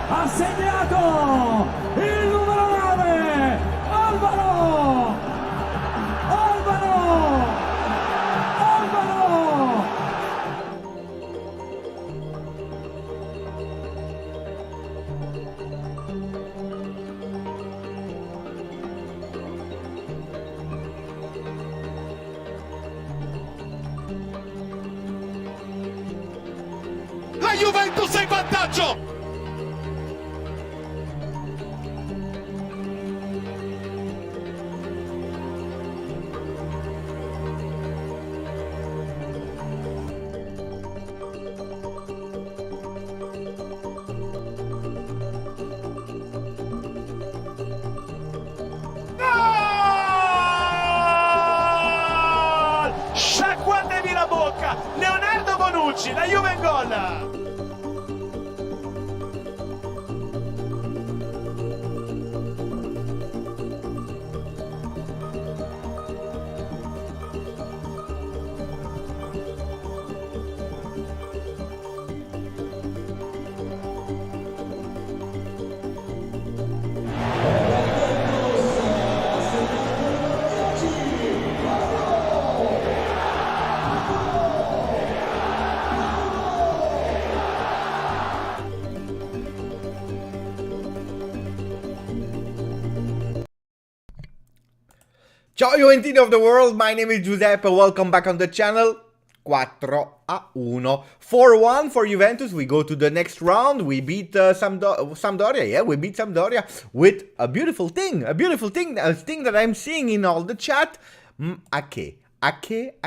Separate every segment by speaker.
Speaker 1: ha segnato il numero 9, Albano! Albano! Albano!
Speaker 2: La Juventus è in vantaggio! Gol! Sciacquatevi la bocca! Leonardo Bonucci, la Juve in gol!
Speaker 3: Ciao Juventini of the world, my name is Giuseppe, welcome back on the channel. 4-1, 4-1 for Juventus. We go to the next round. We beat Sampdoria. Yeah, we beat Sampdoria with a beautiful thing, a thing that I'm seeing in all the chat. Marle, Ake.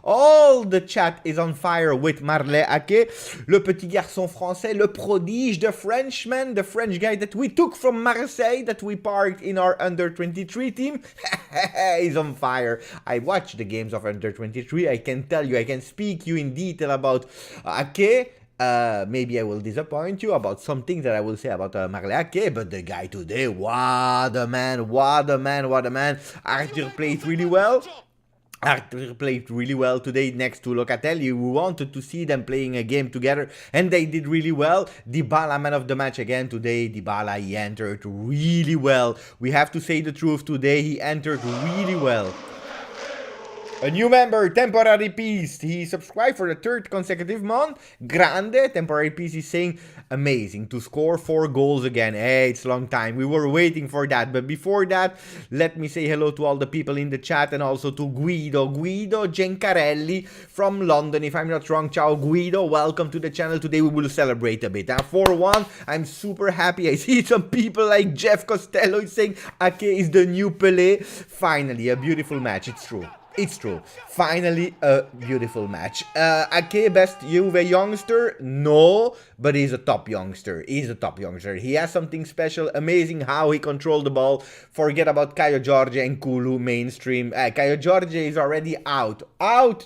Speaker 3: All the chat is on fire with Marle Ake. Le petit garçon français, le prodige, the Frenchman, the French guy that we took from Marseille, that we parked in our under-23 team. He's on fire. I watched the games of under-23. I can tell you, I can speak you in detail about Ake. Maybe I will disappoint you about some things that I will say about Marle Ake, but the guy today, what a man. Arthur played really well. Arthur played really well today next to Locatelli. We wanted to see them playing a game together, and they did really well. Dybala, man of the match again today. Dybala, he entered really well. We have to say the truth today, he entered really well. A new member, Temporary Peace. He subscribed for the 3rd consecutive month. Grande. Temporary Peace is saying, amazing to score 4 goals again. Hey, it's a long time. We were waiting for that. But before that, let me say hello to all the people in the chat and also to Guido Gencarelli from London. If I'm not wrong, ciao Guido. Welcome to the channel. Today we will celebrate a bit. 4-1. I'm super happy. I see some people like Jeff Costello is saying Ake is the new Pelé. Finally, a beautiful match. It's true. It's true. Finally, a beautiful match. Ake, best Juve youngster? No, but he's a top youngster. He has something special, amazing how he controlled the ball. Forget about Caio Jorge and Kulu mainstream. Caio Jorge is already out.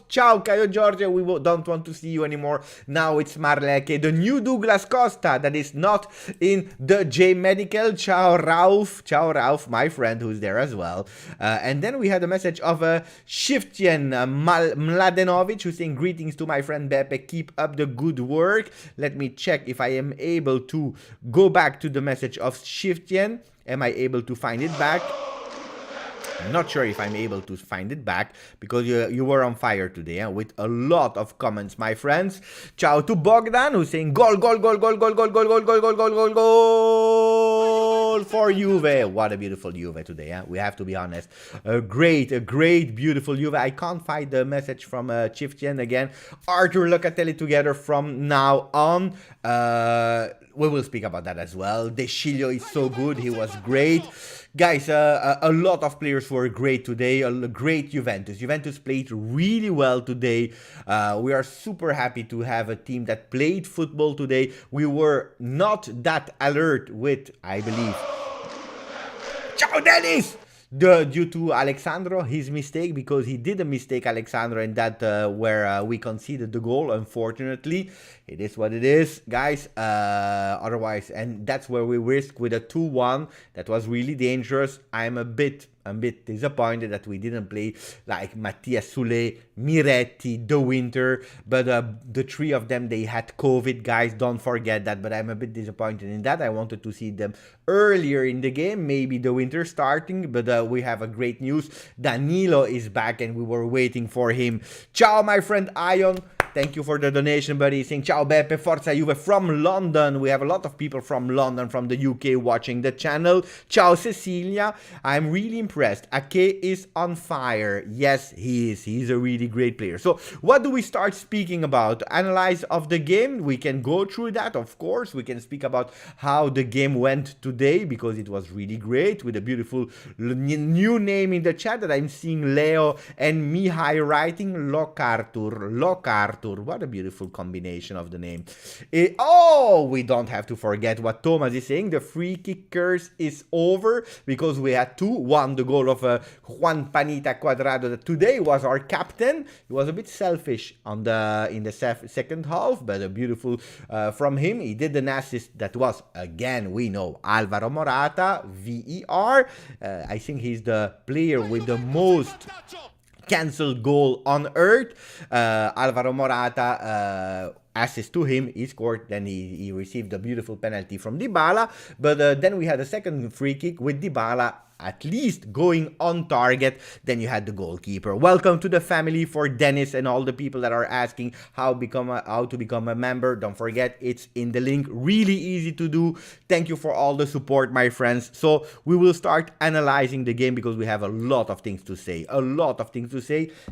Speaker 3: Ciao, Caio Jorge. We don't want to see you anymore. Now it's Marle Ake, the new Douglas Costa that is not in the J Medical. Ciao, Ralph, my friend who's there as well. And then we had a message of Shiftien Mladenovic, who's saying greetings to my friend Beppe, keep up the good work. Let me check if I am able to go back to the message of Shiftien. Am I able to find it back? I'm not sure if I'm able to find it back because you were on fire today with a lot of comments, my friends. Ciao to Bogdan, who's saying goal for Juve. What a beautiful Juve today, we have to be honest. A great, beautiful Juve. I can't find the message from Chiftian again. Arthur Locatelli together from now on. We will speak about that as well. De Sciglio is so good. He was great. Guys, a lot of players were great today. A great Juventus. Juventus played really well today. We are super happy to have a team that played football today. We were not that alert with, I believe. Ciao, Dennis! Due to Alexandro, his mistake, because he did a mistake, Alexandro, and that where we conceded the goal, unfortunately. It is what it is, guys. Otherwise, and that's where we risk with a 2-1. That was really dangerous. I'm a bit a bit disappointed that we didn't play like Mattias Sule, Miretti, De Winter, but the three of them, they had COVID, guys, don't forget that, but I'm a bit disappointed in that. I wanted to see them earlier in the game, maybe De Winter starting, but we have a great news. Danilo is back and we were waiting for him. Ciao, my friend Ion. Thank you for the donation, buddy. Saying ciao Beppe, Forza Juve from London. We have a lot of people from London, from the UK watching the channel. Ciao Cecilia. I'm really impressed. Ake is on fire. Yes, he is. He's a really great player. So what do we start speaking about? Analyze of the game. We can go through that, of course. We can speak about how the game went today, because it was really great, with a beautiful new name in the chat that I'm seeing Leo and Mihai writing. Locartur. What a beautiful combination of the name. Oh, we don't have to forget what Thomas is saying. The free kick curse is over, because we had two. One, the goal of Juan Panita Cuadrado, that today was our captain. He was a bit selfish in the second half, but a beautiful from him. He did an assist that was, again, we know, Alvaro Morata, VER. I think he's the player with the most cancelled goal on earth. Alvaro Morata, assist to him, he scored, then he received a beautiful penalty from Dybala, but then we had a second free kick with Dybala at least going on target. Then you had the goalkeeper. Welcome to the family for Dennis and all the people that are asking how to become a member. Don't forget, it's in the link. Really easy to do. Thank you for all the support, my friends. So we will start analyzing the game, because we have a lot of things to say.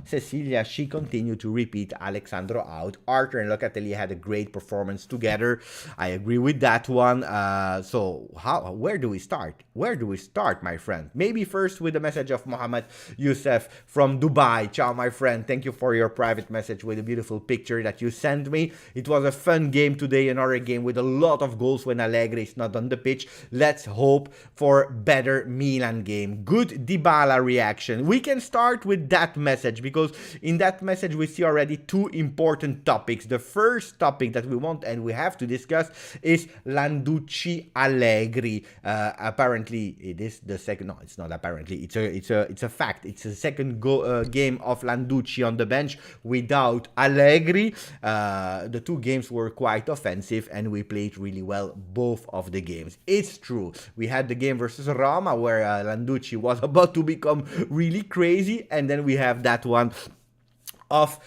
Speaker 3: Cecilia, she continued to repeat Alexandro out. Arthur and Locatelli had a great performance together. I agree with that one. So where do we start? My friend? Maybe first with the message of Mohammed Youssef from Dubai. Ciao, my friend. Thank you for your private message with a beautiful picture that you sent me. It was a fun game today, another game with a lot of goals when Allegri is not on the pitch. Let's hope for better Milan game. Good Dybala reaction. We can start with that message, because in that message we see already two important topics. The first topic that we want and we have to discuss is Landucci Allegri. Apparently it is the second. No, it's not apparently. It's a fact. It's the second game of Landucci on the bench without Allegri. The two games were quite offensive, and we played really well both of the games. It's true. We had the game versus Roma where Landucci was about to become really crazy, and then we have that one of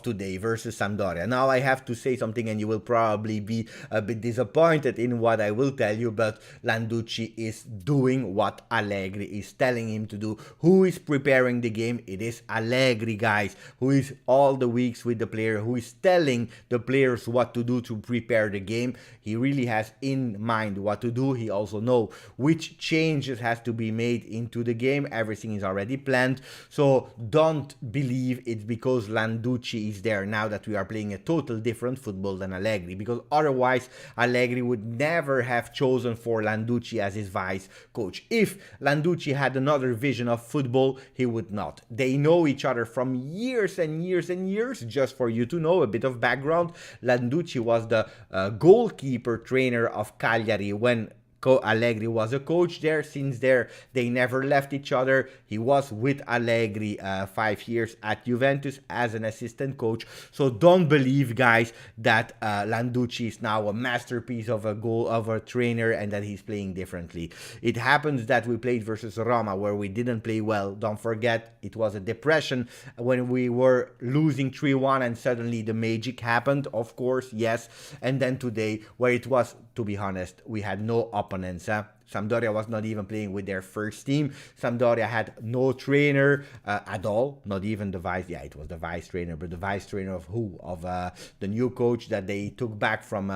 Speaker 3: today versus Sampdoria. Now I have to say something, and you will probably be a bit disappointed in what I will tell you, but Landucci is doing what Allegri is telling him to do. Who is preparing the game? It is Allegri, guys, who is all the weeks with the player, who is telling the players what to do to prepare the game. He really has in mind what to do. He also knows which changes has to be made into the game. Everything is already planned, so don't believe it's because Landucci is there now that we are playing a total different football than Allegri, because otherwise Allegri would never have chosen for Landucci as his vice coach. If Landucci had another vision of football, he would not. They know each other from years and years and years. Just for you to know a bit of background, Landucci was the goalkeeper trainer of Cagliari when Allegri was a coach there. Since there, they never left each other. He was with Allegri 5 years at Juventus as an assistant coach. So don't believe, guys, that Landucci is now a masterpiece of a trainer and that he's playing differently. It happens that we played versus Roma where we didn't play well. Don't forget, it was a depression when we were losing 3-1 and suddenly the magic happened, of course, yes. And then today, where it was, to be honest, we had no opponents. Sampdoria was not even playing with their first team. Sampdoria had no trainer at all, not even the vice. Yeah, it was the vice trainer, but the vice trainer of who? Of the new coach that they took back from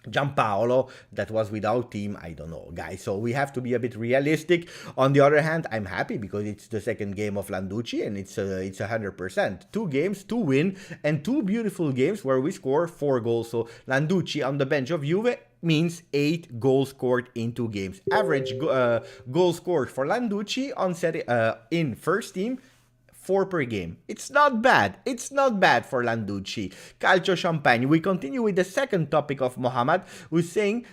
Speaker 3: Gianpaolo, that was without team. I don't know, guys. So we have to be a bit realistic. On the other hand, I'm happy because it's the second game of Landucci and it's 100%. 2 games, 2 wins, and 2 beautiful games where we score 4 goals. So Landucci on the bench of Juve means 8 goals scored in 2 games. Average goal scored for Landucci on in first team, 4 per game. It's not bad. It's not bad for Landucci. Calcio Champagne. We continue with the second topic of Mohammed, who's saying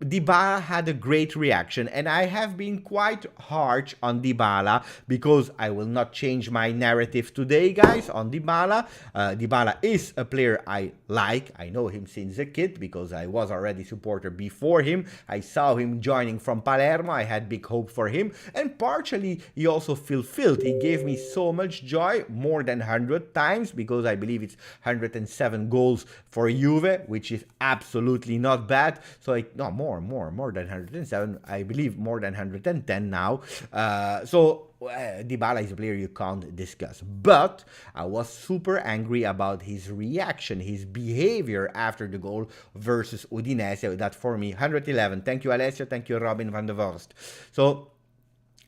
Speaker 3: Dybala had a great reaction, and I have been quite harsh on Dybala because I will not change my narrative today, guys, on Dybala. Dybala is a player I like. I know him since a kid because I was already supporter before him. I saw him joining from Palermo. I had big hope for him, and partially he also fulfilled. He gave me so much joy, more than 100 times, because I believe it's 107 goals for Juve, which is absolutely not bad. So more than 107. I believe more than 110 now. Dybala is a player you can't discuss. But I was super angry about his reaction, his behavior after the goal versus Udinese. That for me, 111. Thank you, Alessio. Thank you, Robin van der Vorst. So,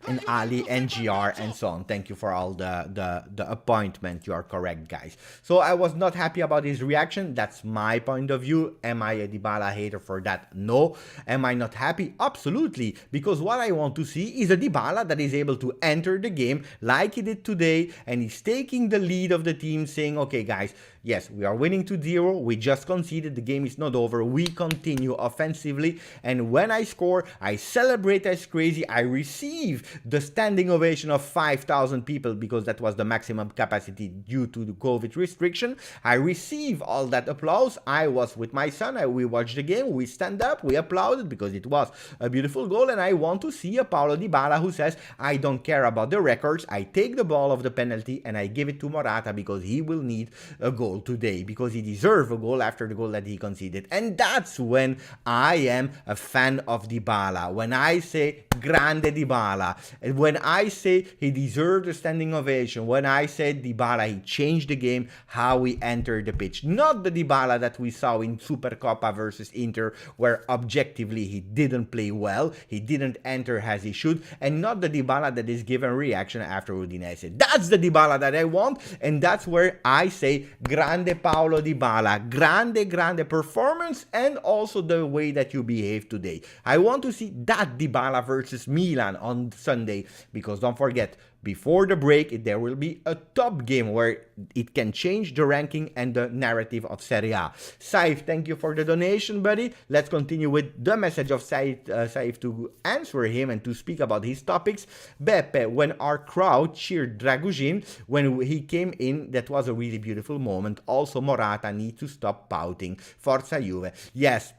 Speaker 3: and Ali and GR and so on. Thank you for all the appointment. You are correct, guys. So I was not happy about his reaction. That's my point of view. Am I a Dybala hater for that? No. Am I not happy? Absolutely. Because what I want to see is a Dybala that is able to enter the game like he did today, and he's taking the lead of the team, saying, okay, guys, yes, we are winning 2-0. We just conceded. The game is not over. We continue offensively. And when I score, I celebrate as crazy. I receive the standing ovation of 5,000 people because that was the maximum capacity due to the COVID restriction. I receive all that applause. I was with my son. We watched the game. We stand up. We applauded because it was a beautiful goal. And I want to see a Paulo Dybala who says, I don't care about the records. I take the ball of the penalty and I give it to Morata because he will need a goal today, because he deserves a goal after the goal that he conceded. And that's when I am a fan of Dybala. When I say grande Dybala, and when I say he deserved a standing ovation, when I said Dybala, he changed the game, how we entered the pitch. Not the Dybala that we saw in Supercoppa versus Inter, where objectively he didn't play well, he didn't enter as he should, and not the Dybala that is given reaction after Udinese. That's the Dybala that I want, and that's where I say grande Paulo Dybala, grande performance, and also the way that you behave today. I want to see that Dybala versus Milan on Sunday, because don't forget, before the break, there will be a top game where it can change the ranking and the narrative of Serie A. Saif, thank you for the donation, buddy. Let's continue with the message of Saif to answer him and to speak about his topics. Beppe, when our crowd cheered Dragujin when he came in, that was a really beautiful moment. Also, Morata needs to stop pouting. Forza Juve. Yes.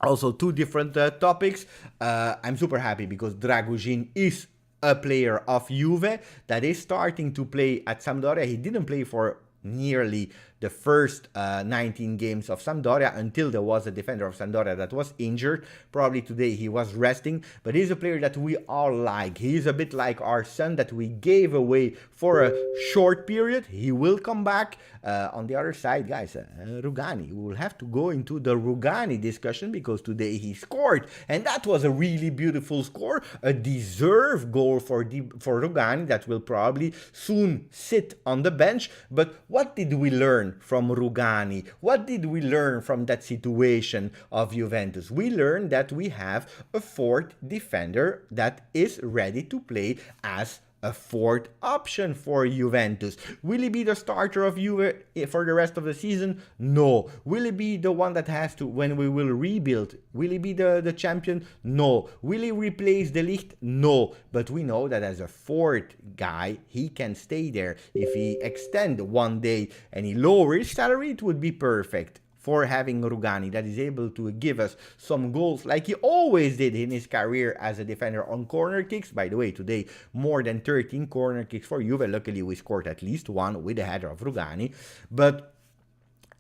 Speaker 3: Also, two different topics. I'm super happy because Dragujin is a player of Juve that is starting to play at Sampdoria. He didn't play for nearly the first 19 games of Sampdoria until there was a defender of Sampdoria that was injured. Probably today he was resting, but he's a player that we all like. He's a bit like our son that we gave away for a short period. He will come back. On the other side, guys, Rugani. We will have to go into the Rugani discussion because today he scored, and that was a really beautiful score, a deserved goal for Rugani that will probably soon sit on the bench. But what did we learn from Rugani? What did we learn from that situation of Juventus? We learned that we have a fourth defender that is ready to play as a fourth option for Juventus. Will he be the starter of Juve for the rest of the season? No. Will he be the one that has to, when we will rebuild, will he be the champion? No. Will he replace De Ligt? No. But we know that as a fourth guy, he can stay there. If he extend one day and he lower his salary, it would be perfect for having Rugani that is able to give us some goals like he always did in his career as a defender on corner kicks. By the way, today more than 13 corner kicks for Juve. Luckily, we scored at least one with the header of Rugani. But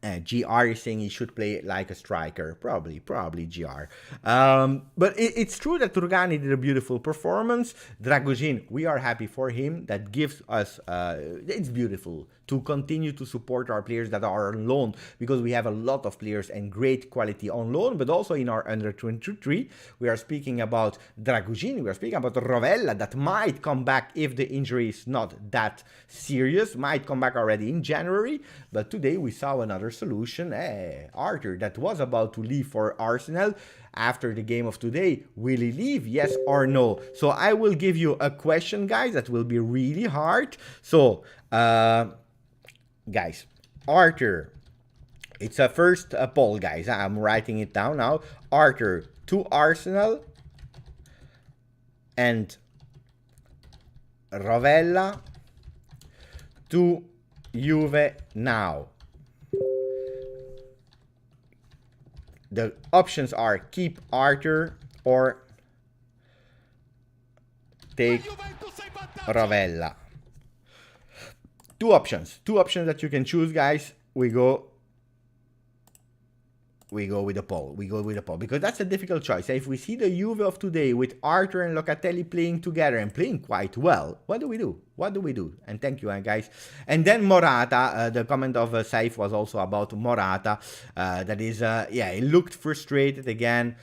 Speaker 3: GR is saying he should play like a striker. Probably GR. But it's true that Rugani did a beautiful performance. Dragujin, we are happy for him. That gives us, it's beautiful to continue to support our players that are on loan, because we have a lot of players and great quality on loan, but also in our under 23. We are speaking about Dragujin, we are speaking about Rovella that might come back if the injury is not that serious, might come back already in January. But today we saw another solution. Arthur, that was about to leave for Arsenal after the game of today. Will he leave? Yes or no? So I will give you a question, guys, that will be really hard. So, guys, Arthur, it's a first poll, guys. I'm writing it down now. Arthur, to Arsenal and Rovella to Juve now. The options are keep Arthur or take Rovella. Two options that you can choose, guys. We go with the poll. We go with the poll because that's a difficult choice. If we see the Juve of today with Arthur and Locatelli playing together and playing quite well, what do we do? What do we do? And thank you, guys. And then Morata, the comment of Saif was also about Morata. That is, yeah, he looked frustrated again.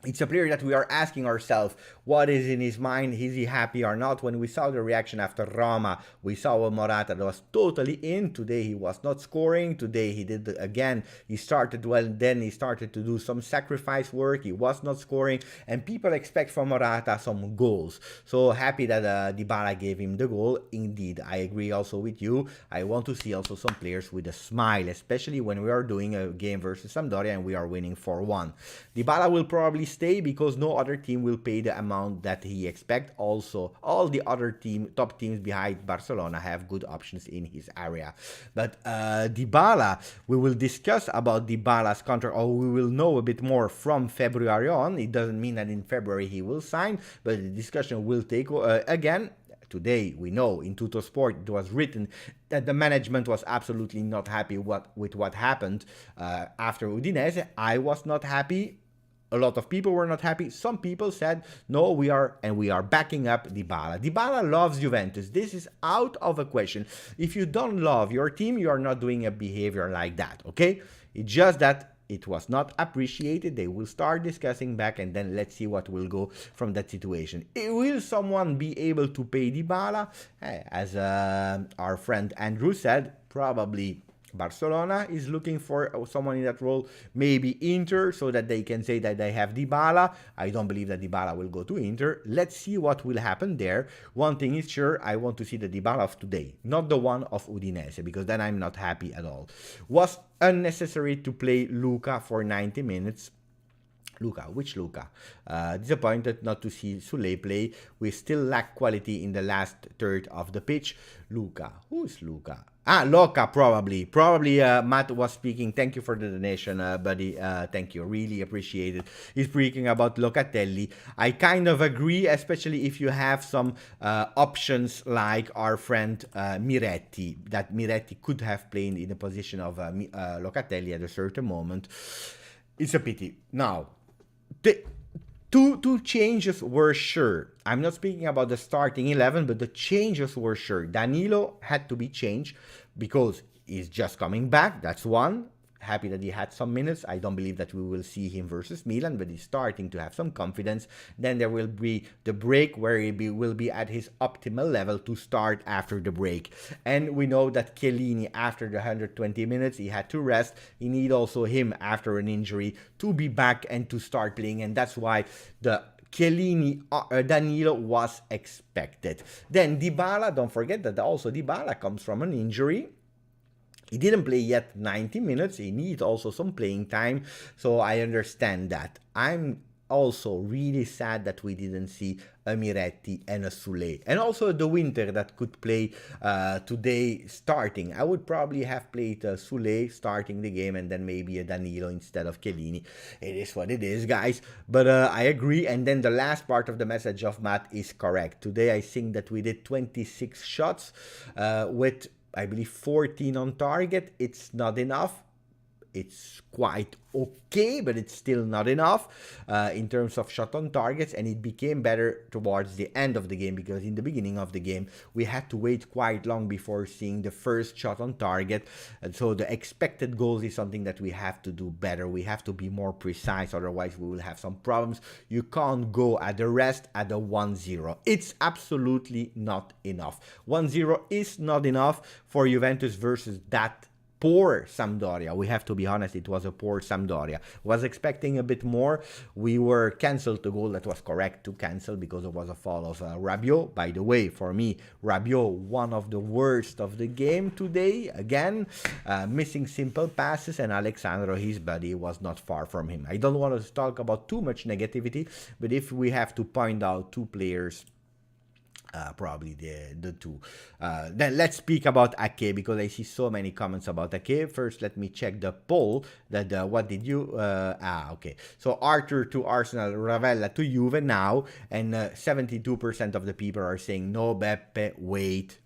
Speaker 3: It's a player that we are asking ourselves, what is in his mind? Is he happy or not? When we saw the reaction after Roma, we saw a Morata that was totally in. Today he was not scoring. Today he did again. He started well, then he started to do some sacrifice work. He was not scoring, and people expect from Morata some goals. So happy that Dybala gave him the goal. Indeed, I agree also with you. I want to see also some players with a smile, especially when we are doing a game versus Sampdoria and we are winning 4-1. Dybala will probably stay because no other team will pay the amount that he expects. Also, all the other top teams behind Barcelona have good options in his area. But Dybala, we will discuss about Dybala's contract, or we will know a bit more from February on. It doesn't mean that in February he will sign, but the discussion will take again. Today, we know in Tuttosport it was written that the management was absolutely not happy with what happened after Udinese. I was not happy. A lot of people were not happy. Some people said, no, we are backing up Dybala. Dybala loves Juventus. This is out of a question. If you don't love your team, you are not doing a behavior like that, okay? It's just that it was not appreciated. They will start discussing back, and then let's see what will go from that situation. Will someone be able to pay Dybala? As our friend Andrew said, probably Barcelona is looking for someone in that role, maybe Inter, so that they can say that they have Dybala. I don't believe that Dybala will go to Inter. Let's see what will happen there. One thing is sure, I want to see the Dybala of today, not the one of Udinese, because then I'm not happy at all. Was unnecessary to play Luca for 90 minutes. Luca, which Luca? Disappointed not to see Sule play. We still lack quality in the last third of the pitch. Luca, who's Luca? Loca, probably. Matt was speaking. Thank you for the donation, buddy. Thank you. Really appreciate it. He's speaking about Locatelli. I kind of agree, especially if you have some options like our friend Miretti. That Miretti could have played in the position of Locatelli at a certain moment. It's a pity. Now, two changes were sure. I'm not speaking about the starting 11, but the changes were sure. Danilo had to be changed because he's just coming back. That's one. Happy that he had some minutes. I don't believe that we will see him versus Milan, but he's starting to have some confidence. Then there will be the break where he will be at his optimal level to start after the break. And we know that Chiellini, after the 120 minutes, he had to rest. He need also him after an injury to be back and to start playing. And that's why the Chiellini, Danilo was expected. Then Dybala, don't forget that also Dybala comes from an injury. He didn't play yet 90 minutes. He needs also some playing time. So I understand that. I'm also really sad that we didn't see a Miretti and a Sule. And also the Winter that could play today starting. I would probably have played Sule starting the game and then maybe a Danilo instead of Chiellini. It is what it is, guys. But I agree. And then the last part of the message of Matt is correct. Today I think that we did 26 shots with, I believe, 14 on target. It's not enough. It's quite okay, but it's still not enough in terms of shot on targets, and it became better towards the end of the game, because in the beginning of the game we had to wait quite long before seeing the first shot on target. And so the expected goals is something that we have to do better. We have to be more precise, otherwise we will have some problems. You can't go at the rest at a 1-0. It's absolutely not enough. 1-0 is not enough for Juventus versus that poor Sampdoria. We have to be honest, it was a poor Sampdoria. Was expecting a bit more. We were cancelled the goal. That was correct to cancel because it was a foul of Rabiot. By the way, for me, Rabiot, one of the worst of the game today. Again, missing simple passes, and Alexandro, his buddy, was not far from him. I don't want to talk about too much negativity, but if we have to point out two players, probably the two. Then let's speak about Ake, because I see so many comments about Ake. First, let me check the poll. That what did you? Okay. So Arthur to Arsenal, Ravella to Juve now, and 72% of the people are saying no, Beppe. Wait,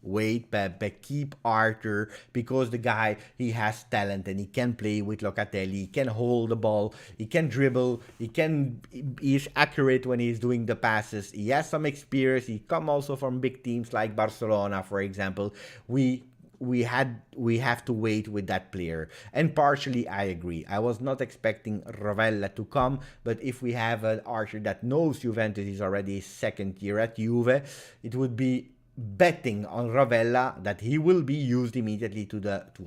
Speaker 3: Beppe. Keep Arthur, because the guy, he has talent and he can play with Locatelli. He can hold the ball. He can dribble. He's accurate when he's doing the passes. He has some experience. He come also from big teams like Barcelona, for example. We have to wait with that player, and partially I agree. I was not expecting Ravella to come, but if we have an Archer that knows Juventus is already his second year at Juve, it would be betting on Ravella that he will be used immediately to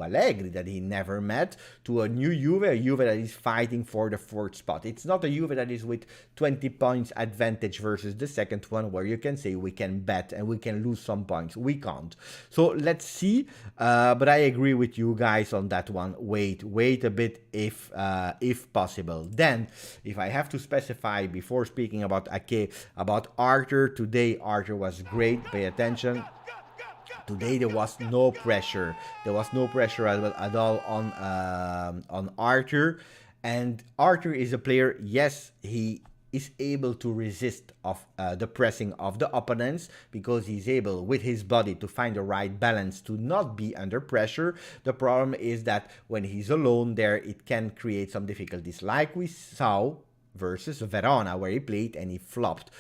Speaker 3: Allegri, that he never met, to a new Juve, a Juve that is fighting for the fourth spot. It's not a Juve that is with 20 points advantage versus the second one, where you can say we can bet and we can lose some points. We can't. So let's see. But I agree with you guys on that one. Wait a bit if possible. Then, if I have to specify before speaking about Ake, about Arthur, today Arthur was great. Pay attention. Today there was no pressure. There was no pressure at all on Arthur. And Arthur is a player, yes, he is able to resist of the pressing of the opponents, because he's able with his body to find the right balance to not be under pressure. The problem is that when he's alone there, it can create some difficulties, like we saw versus Verona, where he played and he flopped.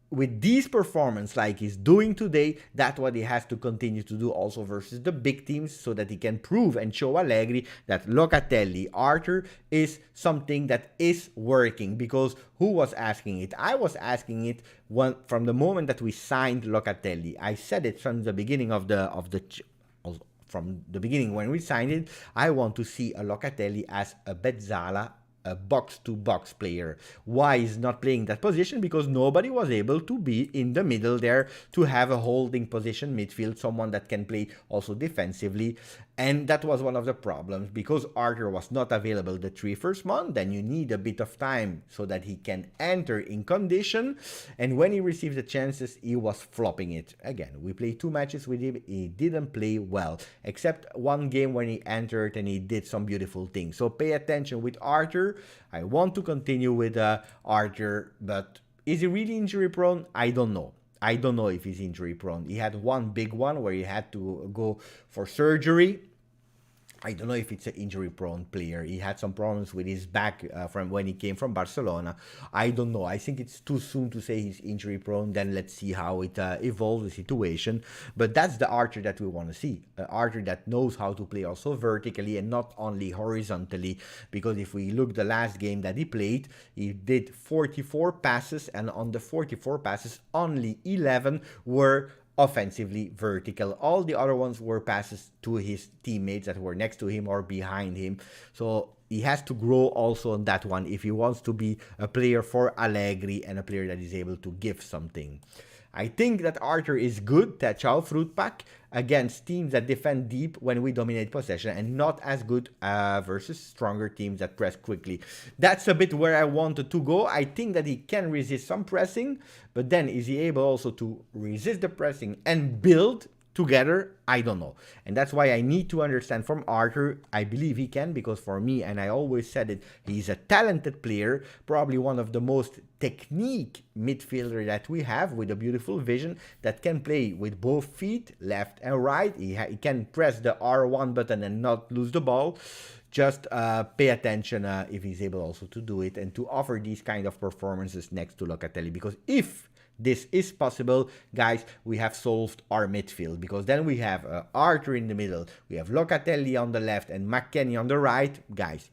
Speaker 3: With these performance like he's doing today, that's what he has to continue to do also versus the big teams, so that he can prove and show Allegri that Locatelli, Arthur is something that is working. Because who was asking it? I was asking it from the moment that we signed Locatelli. I said it from the beginning from the beginning when we signed it. I want to see a Locatelli as a Bezzala, a box-to-box player. Why he's not playing that position? Because nobody was able to be in the middle there to have a holding position midfield, someone that can play also defensively. And that was one of the problems, because Arthur was not available the first months. Then you need a bit of time so that he can enter in condition. And when he received the chances, he was flopping it. Again, we played 2 matches with him. He didn't play well, except one game when he entered and he did some beautiful things. So pay attention with Arthur. I want to continue with Arthur, but is he really injury prone? I don't know. I don't know if he's injury prone. He had one big one where he had to go for surgery. I don't know if it's an injury prone player. He had some problems with his back from when he came from Barcelona. I don't know. I think it's too soon to say he's injury prone. Then let's see how it evolves, the situation. But that's the Arthur that we want to see. Arthur that knows how to play also vertically and not only horizontally. Because if we look the last game that he played, he did 44 passes, and on the 44 passes, only 11 were offensively vertical. All the other ones were passes to his teammates that were next to him or behind him. So he has to grow also on that one if he wants to be a player for Allegri and a player that is able to give something. I think that Arthur is good, Ciao Fruit Pack, against teams that defend deep when we dominate possession, and not as good versus stronger teams that press quickly. That's a bit where I wanted to go. I think that he can resist some pressing, but then is he able also to resist the pressing and build together? I don't know. And that's why I need to understand from Arthur. I believe he can, because for me, and I always said it, he's a talented player, probably one of the most technique midfielder that we have, with a beautiful vision, that can play with both feet, left and right. He can press the R1 button and not lose the ball. Just pay attention if he's able also to do it and to offer these kind of performances next to Locatelli. Because if this is possible, guys, we have solved our midfield, because then we have Arthur in the middle, we have Locatelli on the left and McKennie on the right, guys.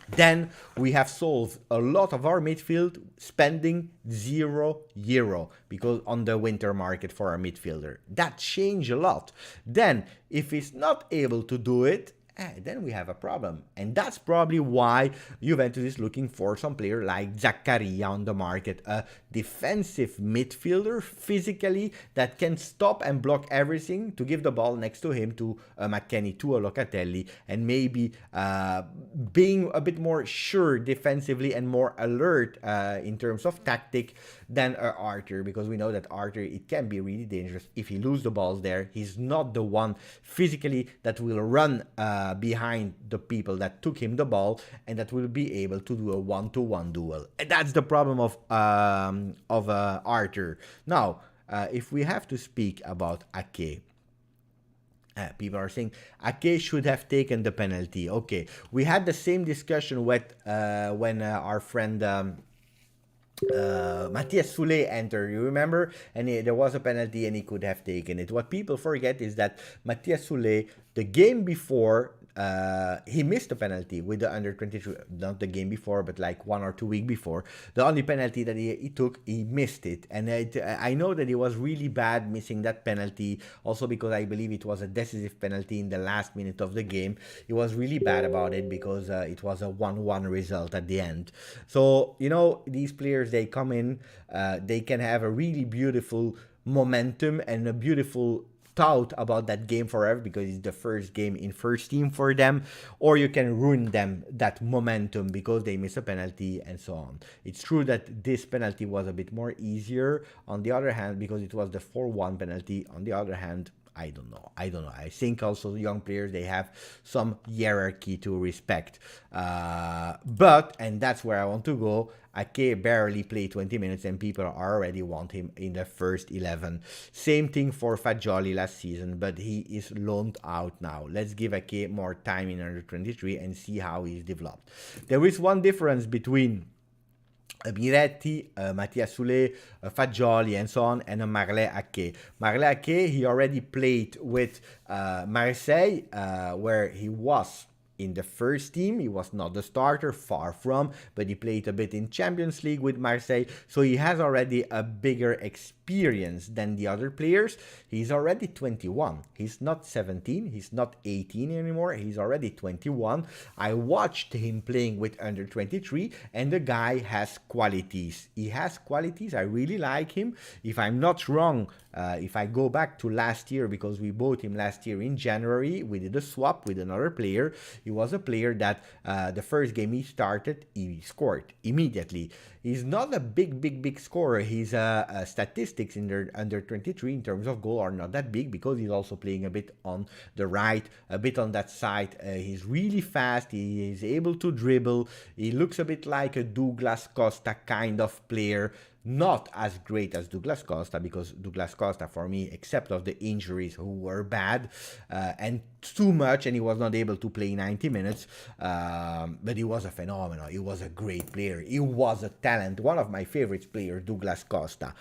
Speaker 3: Then we have solved a lot of our midfield, spending €0 because on the winter market for our midfielder. That changed a lot. Then, if he's not able to do it, then we have a problem. And that's probably why Juventus is looking for some player like Zaccaria on the market, a defensive midfielder physically that can stop and block everything, to give the ball next to him to McKennie, to a Locatelli, and maybe being a bit more sure defensively and more alert in terms of tactic than Arthur, because we know that Arthur, it can be really dangerous if he loses the balls there. He's not the one physically that will run behind the people that took him the ball and that will be able to do a one-to-one duel. And that's the problem of Arthur. Now, if we have to speak about Ake, people are saying Ake should have taken the penalty. Okay, we had the same discussion with when our friend Matthias Soulé entered, you remember? And there was a penalty and he could have taken it. What people forget is that Matthias Soulé, the game before, he missed a penalty with the under-23, not the game before, but like 1 or 2 weeks before. The only penalty that he took, he missed it. And I know that he was really bad missing that penalty, also because I believe it was a decisive penalty in the last minute of the game. He was really bad about it because it was a 1-1 result at the end. So, you know, these players, they come in, they can have a really beautiful momentum and a beautiful thought about that game forever because it's the first game in first team for them, or you can ruin them that momentum because they miss a penalty and so on. It's true that this penalty was a bit more easier on the other hand because it was the 4-1 penalty. On the other hand, I don't know. I think also young players, they have some hierarchy to respect. But, and that's where I want to go, Ake barely played 20 minutes and people already want him in the first 11. Same thing for Fagioli last season, but he is loaned out now. Let's give Ake more time in under 23 and see how he's developed. There is one difference between Miretti, Matthias Soulé, Fagioli, and so on, and Marley Ake. Marley Ake, he already played with Marseille, where he was in the first team. He was not the starter, far from, but he played a bit in Champions League with Marseille, so he has already a bigger experience than the other players. He's already 21. He's not 17, he's not 18 anymore, he's already 21. I watched him playing with under 23 and the guy has qualities. He has qualities, I really like him. If I'm not wrong, if I go back to last year, because we bought him last year in January, we did a swap with another player. He was a player that the first game he started, he scored immediately. He's not a big scorer. His statistics in the under 23 in terms of goal are not that big because he's also playing a bit on the right, a bit on that side. He's really fast. He is able to dribble. He looks a bit like a Douglas Costa kind of player. Not as great as Douglas Costa, because Douglas Costa, for me, except of the injuries who were bad and too much, and he was not able to play 90 minutes, but he was a phenomenal. He was a great player. He was a talent. One of my favorite players, Douglas Costa.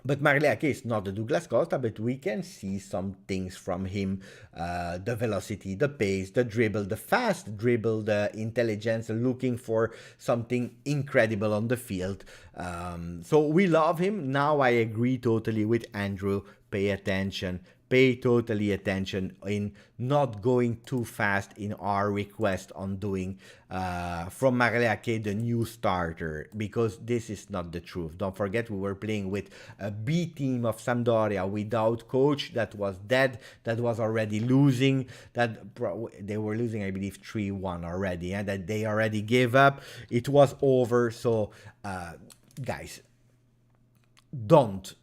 Speaker 3: But Marley Ake is not the Douglas Costa, but we can see some things from him. The velocity, the pace, the dribble, the fast dribble, the intelligence, looking for something incredible on the field. So we love him. Now I agree totally with Andrew. Pay attention. Pay totally attention in not going too fast in our request on doing from Marley Ake the new starter, because this is not the truth. Don't forget, we were playing with a B team of Sampdoria without coach that was dead, that was already losing, that they were losing, I believe, 3-1 already, and that they already gave up. It was over. So guys, don't,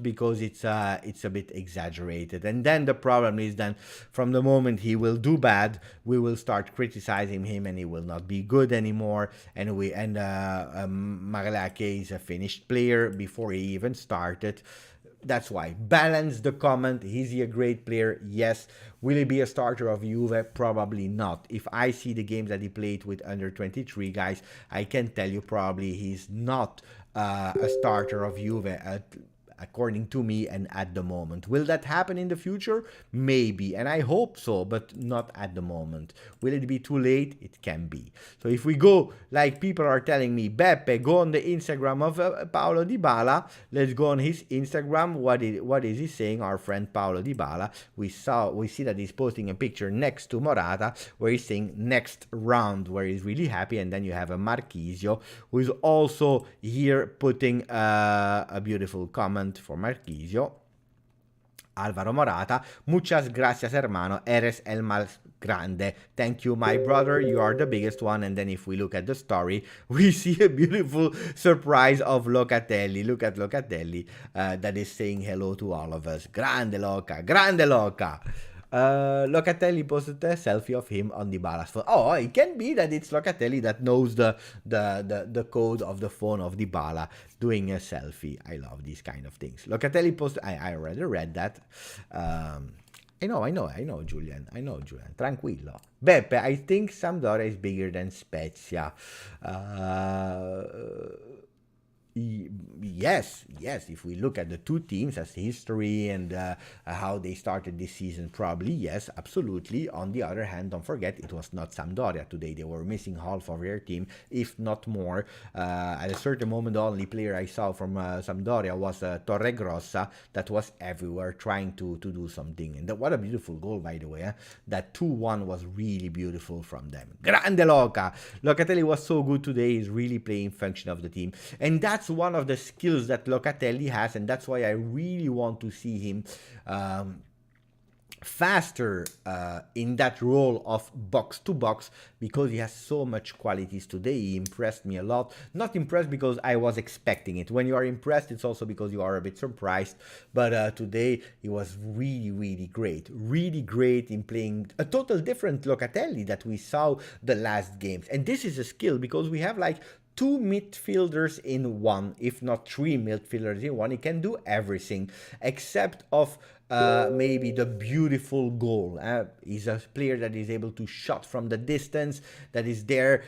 Speaker 3: because it's a bit exaggerated. And then the problem is, then from the moment he will do bad, we will start criticizing him and he will not be good anymore. And Marley Ake is a finished player before he even started. That's why. Balance the comment. Is he a great player? Yes. Will he be a starter of Juve? Probably not. If I see the games that he played with under 23, guys, I can tell you probably he's not a starter of Juve. according to me and at the moment. Will that happen in the future? Maybe, and I hope so, but not at the moment. Will it be too late? It can be. So if we go, like people are telling me, Beppe, go on the Instagram of Paolo Dybala. Let's go on his Instagram. What is he saying? Our friend Paolo Dybala. We see that he's posting a picture next to Morata where he's saying next round, where he's really happy. And then you have a Marchisio who is also here putting a beautiful comment for Marchisio. Alvaro Morata, muchas gracias hermano, eres el más grande. Thank you my brother, you are the biggest one. And then if we look at the story, we see a beautiful surprise of Locatelli. Look at Locatelli that is saying hello to all of us. Grande Loca, grande Loca. Locatelli posted a selfie of him on Dybala's phone. Oh, it can be that it's Locatelli that knows the code of the phone of Dybala doing a selfie. I love these kind of things. Locatelli posted, I already read that. I know, Julian. Tranquillo. Beppe, I think Sampdoria is bigger than Spezia. Yes, if we look at the two teams as history and how they started this season, probably, yes, absolutely. On the other hand, don't forget, it was not Sampdoria today. They were missing half of their team, if not more. At a certain moment, the only player I saw from Sampdoria was Torregrossa, that was everywhere trying to do something. And what a beautiful goal, by the way. That 2-1 was really beautiful from them. Grande Loca! Locatelli was so good today. He's really playing function of the team. And that's one of the skills that Locatelli has, and that's why I really want to see him faster in that role of box to box, because he has so much qualities today. He impressed me a lot. Not impressed because I was expecting it. When you are impressed, it's also because you are a bit surprised. But today he was really great in playing a total different Locatelli that we saw the last games. And this is a skill, because we have like two midfielders in one, if not three midfielders in one. He can do everything except of maybe the beautiful goal. He's a player that is able to shot from the distance, that is there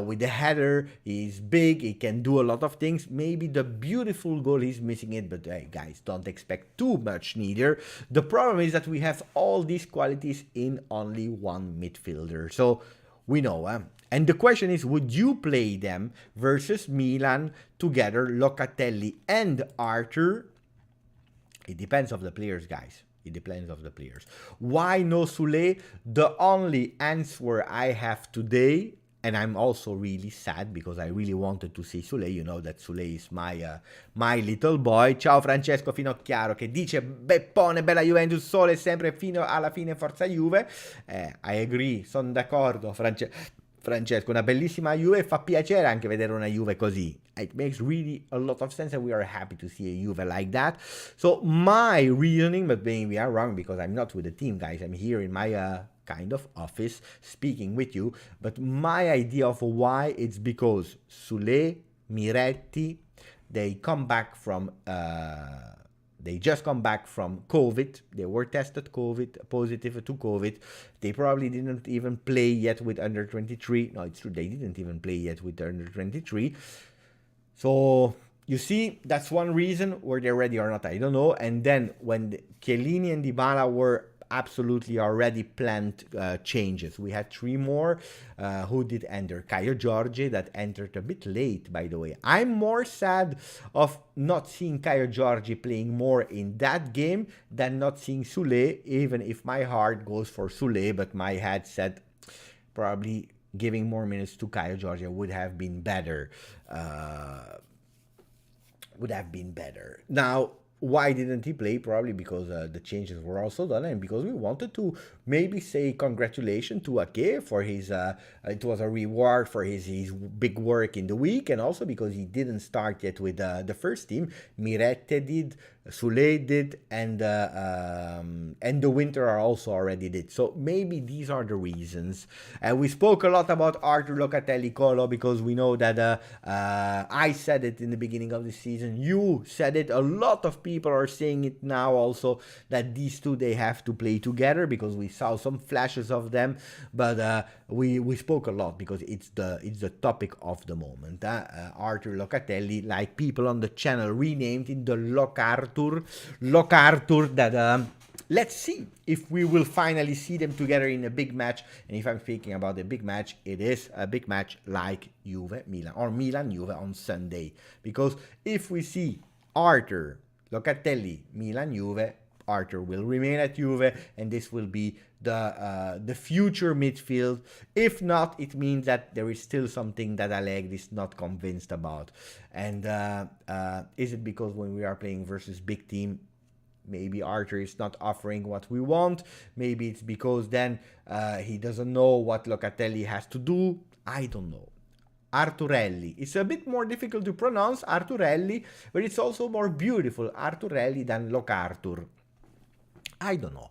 Speaker 3: with the header. He's big, he can do a lot of things. Maybe the beautiful goal, he's missing it, but hey, guys, don't expect too much neither. The problem is that we have all these qualities in only one midfielder. So we know, and the question is, would you play them versus Milan together, Locatelli and Arthur? It depends of the players, guys. It depends of the players. Why no Soulé? The only answer I have today, and I'm also really sad because I really wanted to see Soulé. You know that Soulé is my little boy. Ciao Francesco Finocchiaro che dice Beppone, bella Juventus, sole sempre fino alla fine, forza Juve. I agree, sono d'accordo, Francesco, una bellissima Juve, fa piacere anche vedere una Juve così. It makes really a lot of sense, and we are happy to see a Juve like that. So my reasoning, but maybe we are wrong because I'm not with the team, guys. I'm here in my kind of office speaking with you. But my idea of why, it's because Soulé, Miretti, they come back from they just come back from COVID. They were tested positive to COVID. They probably didn't even play yet with under 23. No, it's true. They didn't even play yet with under 23. So you see, that's one reason. Were they ready or not, I don't know. And then when Chiellini and Dybala were absolutely already planned changes. We had three more who did enter. Caio Jorge, that entered a bit late, by the way. I'm more sad of not seeing Caio Jorge playing more in that game than not seeing Soulé, even if my heart goes for Soulé, but my head said probably giving more minutes to Caio Jorge would have been better. Now, why didn't he play? Probably because the changes were also done, and because we wanted to maybe say congratulations to Ake for his, it was a reward for his big work in the week, and also because he didn't start yet with the first team. Mirette did, Sule did, and the Winter are also already did. So maybe these are the reasons. And we spoke a lot about Arthur Locatelli Colo because we know that I said it in the beginning of the season. You said it. A lot of people are saying it now also, that these two, they have to play together, because we saw some flashes of them. But we spoke a lot because it's the topic of the moment. Arthur Locatelli, like people on the channel renamed in the Locartur, that let's see if we will finally see them together in a big match. And if I'm speaking about a big match, it is a big match like Juve Milan or Milan Juve on Sunday. Because if we see Arthur Locatelli Milan Juve, Arthur will remain at Juve, and this will be the future midfield. If not, it means that there is still something that Allegri is not convinced about. And is it because when we are playing versus big team, maybe Arthur is not offering what we want? Maybe it's because then he doesn't know what Locatelli has to do. I don't know. Arturelli. It's a bit more difficult to pronounce, Arturelli, but it's also more beautiful, Arturelli, than Locartur. I don't know.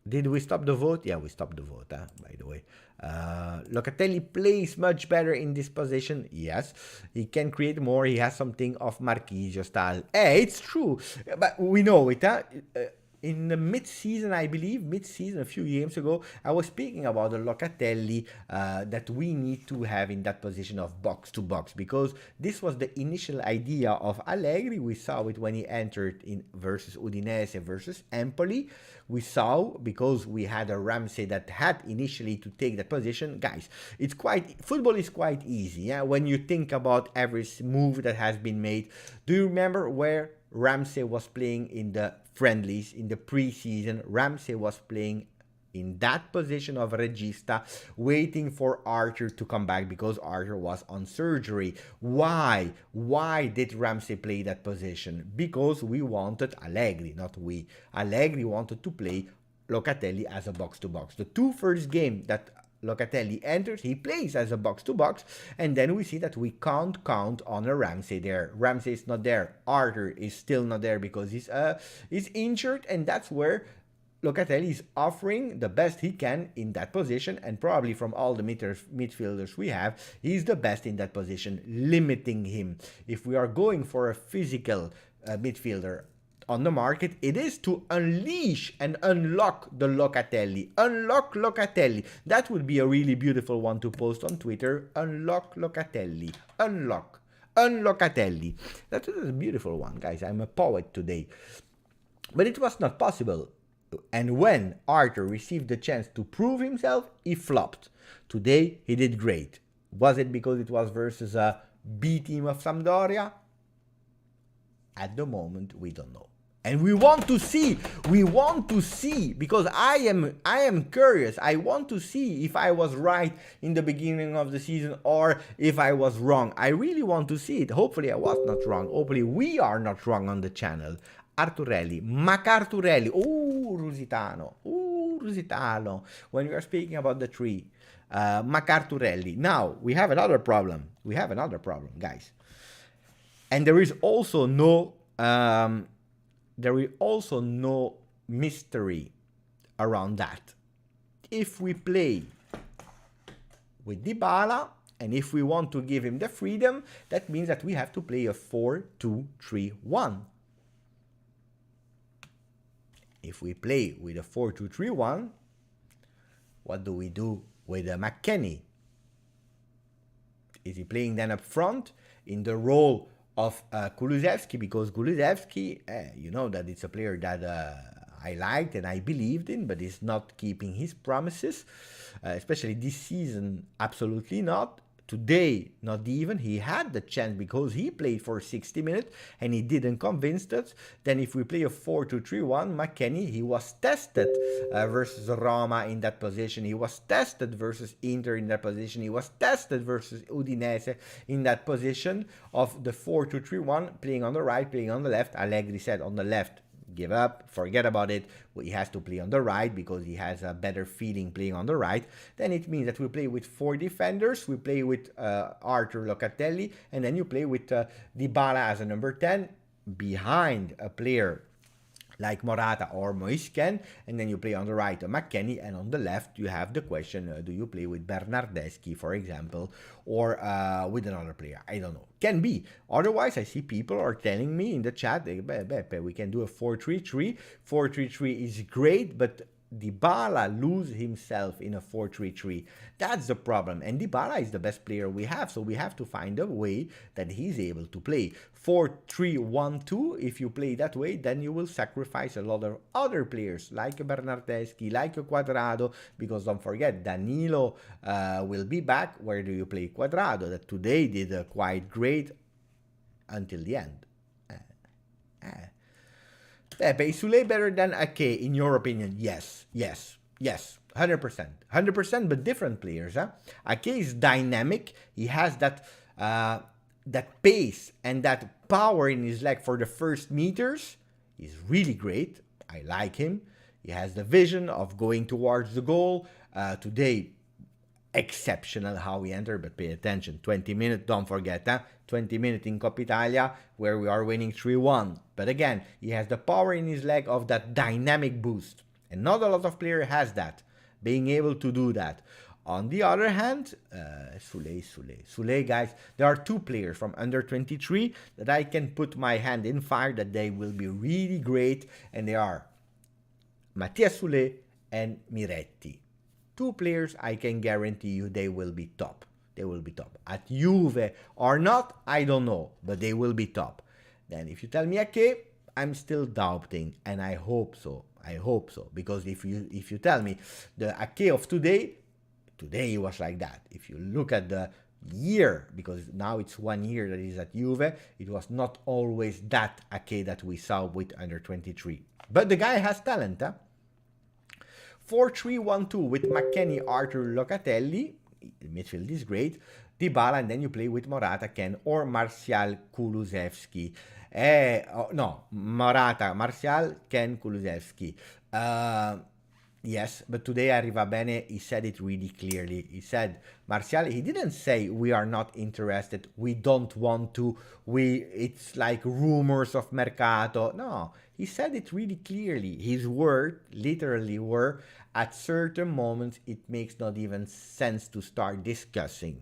Speaker 3: Did we stop the vote? Yeah, we stopped the vote, by the way. Locatelli plays much better in this position. Yes, he can create more. He has something of Marquinhos style. Hey, it's true, but we know it. In the mid-season, I believe, a few games ago, I was speaking about the Locatelli that we need to have in that position of box-to-box, because this was the initial idea of Allegri. We saw it when he entered in versus Udinese, versus Empoli. We saw, because we had a Ramsey that had initially to take that position. Guys, football is quite easy, yeah? When you think about every move that has been made. Do you remember where Ramsey was playing in the friendlies in the preseason? Ramsey was playing in that position of regista, waiting for Arthur to come back because Arthur was on surgery. Why did Ramsey play that position? Because we wanted Allegri, not we. Allegri wanted to play Locatelli as a box-to-box. The two first games that Locatelli enters, he plays as a box-to-box, and then we see that we can't count on a Ramsey there. Ramsey is not there. Arthur is still not there because he's injured, and that's where Locatelli is offering the best he can in that position, and probably from all the midfielders we have, he's the best in that position, limiting him. If we are going for a physical midfielder on the market, it is to unleash and unlock the Locatelli. Unlock Locatelli. That would be a really beautiful one to post on Twitter. Unlock Locatelli. Unlock Locatelli. That is a beautiful one, guys. I'm a poet today. But it was not possible. And when Arthur received the chance to prove himself, he flopped. Today, he did great. Was it because it was versus a B team of Sampdoria? At the moment, we don't know. And we want to see, because I am curious. I want to see if I was right in the beginning of the season or if I was wrong. I really want to see it. Hopefully I was not wrong. Hopefully we are not wrong on the channel. Arturelli, Macarturelli, Rusitano, Rusitano. When we are speaking about the tree, Macarturelli. Now, we have another problem. Guys. And there is also no mystery around that. If we play with Dybala, and if we want to give him the freedom, that means that we have to play a 4-2-3-1. If we play with a 4-2-3-1, what do we do with McKennie? Is he playing then up front in the role of Kulusevski? Because Kulusevski, you know that it's a player that I liked and I believed in, but is not keeping his promises, especially this season, absolutely not. Today, not even. He had the chance because he played for 60 minutes and he didn't convince us. Then if we play a 4-2-3-1, McKennie, he was tested versus Roma in that position. He was tested versus Inter in that position. He was tested versus Udinese in that position of the 4-2-3-1, playing on the right, playing on the left. Allegri said on the left, give up, forget about it. He has to play on the right because he has a better feeling playing on the right. Then it means that we play with 4 defenders. We play with Arthur Locatelli, and then you play with Dybala as a number 10. behind a player like Morata or Moisken, and then you play on the right McKennie, and on the left you have the question, do you play with Bernardeschi, for example, or with another player? I don't know. Can be. Otherwise, I see people are telling me in the chat, Beppe, we can do a 4-3-3. 4-3-3 is great, but Dybala lose himself in a 4-3-3. That's the problem. And Dybala is the best player we have, so we have to find a way that he's able to play. 4-3-1-2, if you play that way, then you will sacrifice a lot of other players, like Bernardeschi, like Quadrado, because don't forget, Danilo will be back. Where do you play Quadrado, that today did quite great until the end? Pepe, is Soulé better than Ake, in your opinion? Yes, 100%. 100%, but different players. Ake is dynamic. He has that that pace and that power in his leg for the first meters. He's really great. I like him. He has the vision of going towards the goal. Today, exceptional how he entered, but pay attention. 20 minutes, don't forget, 20 minutes in Coppa Italia, where we are winning 3-1. But again, he has the power in his leg of that dynamic boost. And not a lot of players has that, being able to do that. On the other hand, Soulé, guys, there are two players from under 23 that I can put my hand in fire that they will be really great, and they are Mattia Soulé and Miretti. Two players I can guarantee you they will be top. They will be top. At Juve or not, I don't know, but they will be top. Then if you tell me Ake, I'm still doubting, and I hope so. I hope so, because if you tell me the Ake of today he was like that. If you look at the year, because now it's 1 year that he's at Juve, it was not always that Ake that we saw with under 23. But the guy has talent, 4-3-1-2 with McKennie, Arthur, Locatelli. The midfield is great. Dybala, and then you play with Morata, Ken, or Martial, Kulusevski. No, Morata, Martial, Ken, Kulusevski. Yes, but today Arrivabene, he said it really clearly. He said, Martial, he didn't say we are not interested, we don't want to, it's like rumors of mercato. No, he said it really clearly. His word literally were, at certain moments it makes not even sense to start discussing,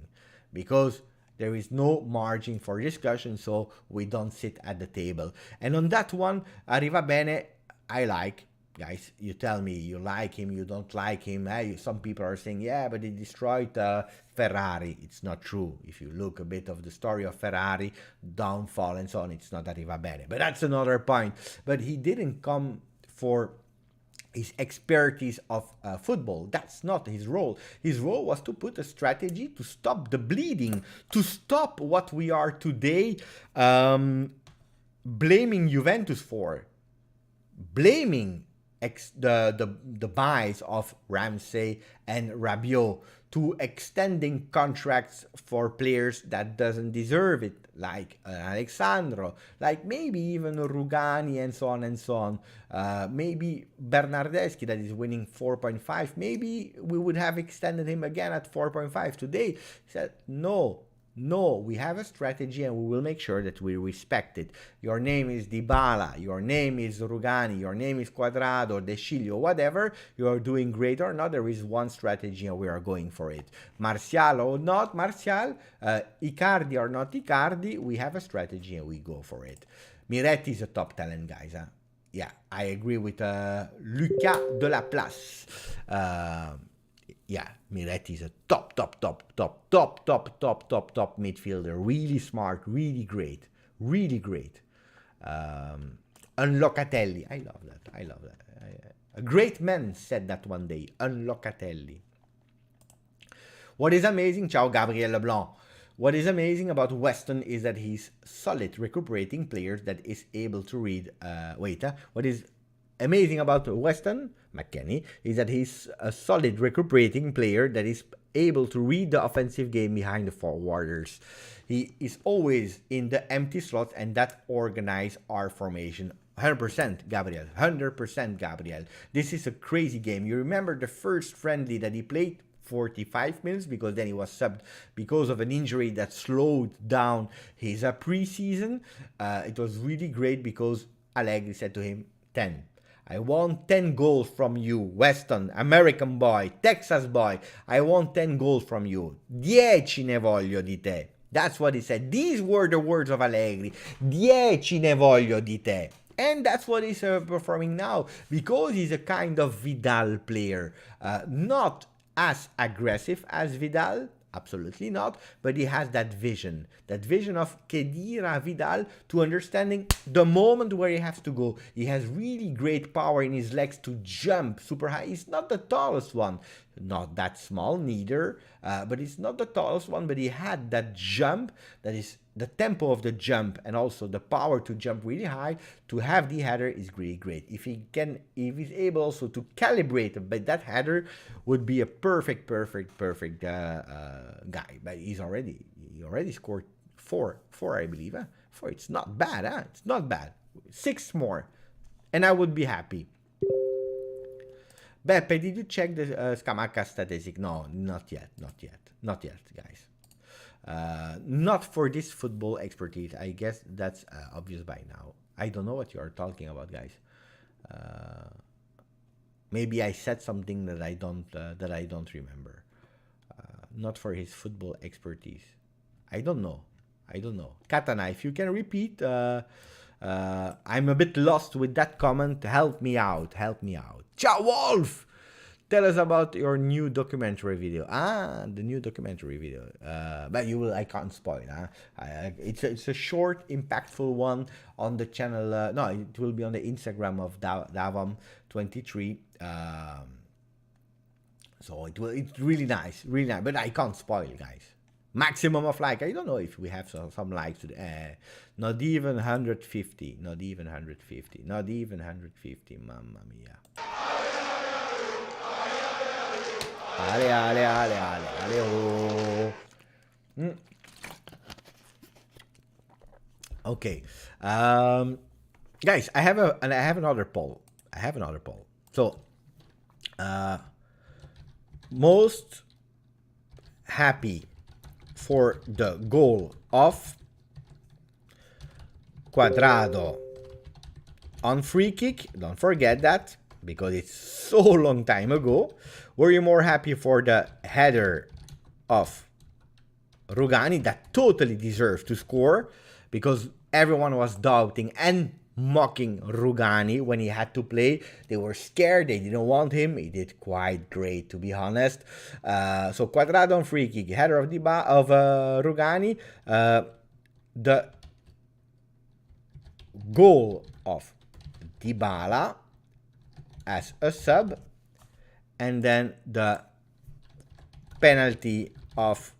Speaker 3: because there is no margin for discussion, so we don't sit at the table. And on that one, Arrivabene, I like. Guys, you tell me you like him, you don't like him. Some people are saying, yeah, but he destroyed Ferrari. It's not true. If you look a bit of the story of Ferrari, downfall and so on, it's not Arrivabene. But that's another point. But he didn't come for his expertise of football. That's not his role. His role was to put a strategy to stop the bleeding, to stop what we are today blaming Juventus for. Blaming the buys of Ramsey and Rabiot, to extending contracts for players that doesn't deserve it, like Alexandro, like maybe even Rugani and so on and so on. Maybe Bernardeschi that is winning 4.5, maybe we would have extended him again at 4.5 today. He said, no, we have a strategy and we will make sure that we respect it. Your name is Dybala, your name is Rugani, your name is Quadrado, De Sciglio, whatever, you are doing great or not, there is one strategy and we are going for it. Martial or not Martial, Icardi or not Icardi, we have a strategy and we go for it. Miretti is a top talent, guys. Yeah, I agree with Lucas de la Place. Yeah, Miretti is a top midfielder. Really smart, really great. And Locatelli, I love that. A great man said that one day, Locatelli. What is amazing, ciao Gabriel Leblanc. What is amazing about Weston is that he's solid recuperating players that is able to read, what is amazing about Weston McKennie is that he's a solid recuperating player that is able to read the offensive game behind the forwarders. He is always in the empty slots, and that organize our formation. 100% Gabriel, 100% Gabriel. This is a crazy game. You remember the first friendly that he played? 45 minutes because then he was subbed because of an injury that slowed down his preseason. It was really great because Allegri said to him, 10. I want 10 goals from you, Weston, American boy, Texas boy. I want 10 goals from you. 10 ne voglio di te. That's what he said. These were the words of Allegri. 10 ne voglio di te. And that's what he's performing now, because he's a kind of Vidal player. Not as aggressive as Vidal, absolutely not, but he has that vision of Khedira Vidal, to understanding the moment where he has to go. He has really great power in his legs to jump super high. He's not the tallest one, not that small neither, but he's not the tallest one, but he had that jump, that is the tempo of the jump, and also the power to jump really high. To have the header is really great. If he's able also to calibrate that header, would be a perfect guy. But he already scored four, I believe. 4. It's not bad, It's not bad. 6 more, and I would be happy. Beppe, did you check the Scamacca statistic? No, not yet, guys. Not for this football expertise. I guess that's obvious by now. I don't know what you are talking about, guys. Maybe I said something that I don't remember. Not for his football expertise. I don't know. Katana, if you can repeat. I'm a bit lost with that comment. Help me out. Ciao, Wolf! Tell us about your new documentary video. The new documentary video. But I can't spoil. It's a short, impactful one on the channel. No, it will be on the Instagram of Davam23. So it's really nice. But I can't spoil, guys. Maximum of like, I don't know if we have some likes today. Not even 150. Not even 150. Mamma mia. Ale, oh. Okay, guys, I have another poll. So, most happy for the goal of Cuadrado on free kick. Don't forget that, because it's so long time ago. Were you more happy for the header of Rugani that totally deserved to score, because everyone was doubting and mocking Rugani when he had to play? They were scared, they didn't want him. He did quite great, to be honest. So Cuadrado on free kick, header of Rugani, the goal of Dybala as a sub, and then the penalty of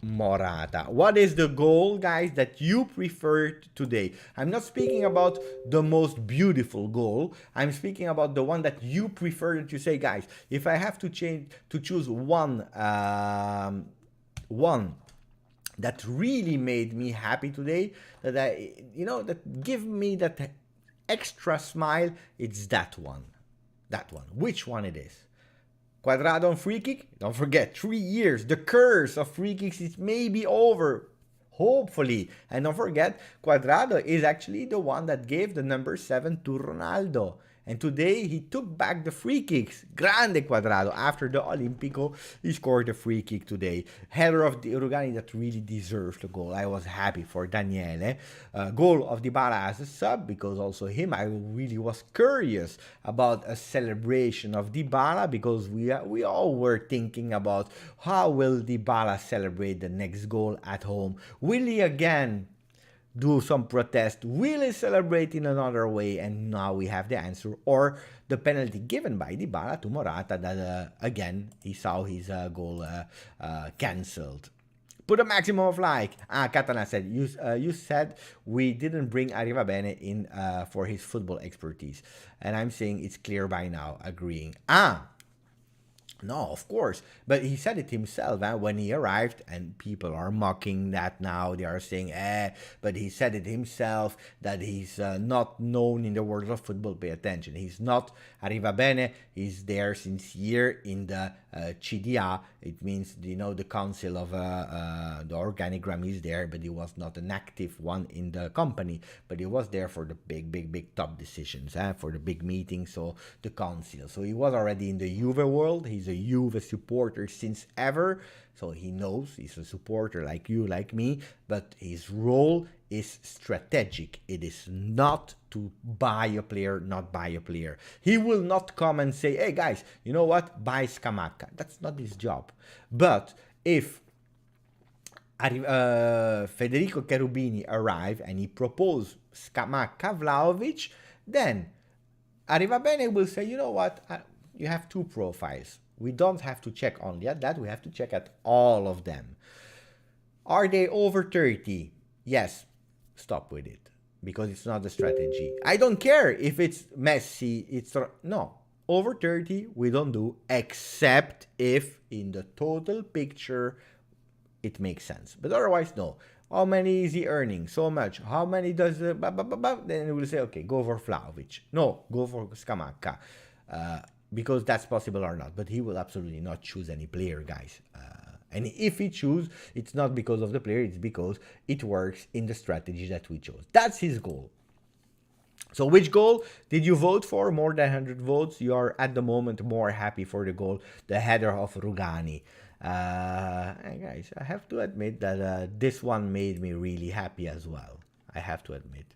Speaker 3: Morata. What is the goal, guys, that you preferred today? I'm not speaking about the most beautiful goal. I'm speaking about the one that you prefer, that you say, guys, if I have to choose one that really made me happy today, that give me that extra smile, it's that one. Which one it is? Cuadrado on free kick? Don't forget, 3 years. The curse of free kicks is maybe over. Hopefully. And don't forget, Cuadrado is actually the one that gave the number 7 to Ronaldo. And today he took back the free kicks. Grande Cuadrado. After the Olimpico, he scored a free kick today. Header of Rugani that really deserves the goal. I was happy for Daniele. Goal of Dybala as a sub, because also him, I really was curious about a celebration of Dybala, because we all were thinking about how will Dybala celebrate the next goal at home. Will he again do some protest? Will he celebrate in another way? And now we have the answer. Or the penalty given by Dybala to Morata that, again, he saw his goal cancelled. Put a maximum of like. Katana said, you said we didn't bring Arrivabene in for his football expertise. And I'm saying it's clear by now, agreeing. No, of course. But he said it himself when he arrived, and people are mocking that now. They are saying, but he said it himself that he's not known in the world of football. Pay attention. He's not Arrivabene. He's there since year in the CDA, it means, you know, the council of the organigram is there, but he was not an active one in the company, but he was there for the big top decisions, for the big meetings, so the council. So he was already in the Juve world. He's a Juve supporter since ever, so he knows, he's a supporter like you, like me, but his role is strategic. It is not to buy a player, not buy a player. He will not come and say, hey guys, you know what, buy Scamacca. That's not his job. But if Federico Cherubini arrive and he propose Scamacca, Vlahovic, then Arrivabene will say, you know what, you have two profiles. We don't have to check only at that, we have to check at all of them. Are they over 30? Yes. Stop with it, because it's not the strategy. I don't care if it's Messi, it's no, over 30 we don't do, except if in the total picture it makes sense, but otherwise no. How many is he earning? So much. How many does then we'll say, okay, go for Vlahovic, no, go for Scamacca, because that's possible or not. But he will absolutely not choose any player, guys. And if he chooses, it's not because of the player, it's because it works in the strategy that we chose. That's his goal. So which goal did you vote for? More than 100 votes. You are at the moment more happy for the goal, the header of Rugani. Guys, I have to admit that this one made me really happy as well. I have to admit.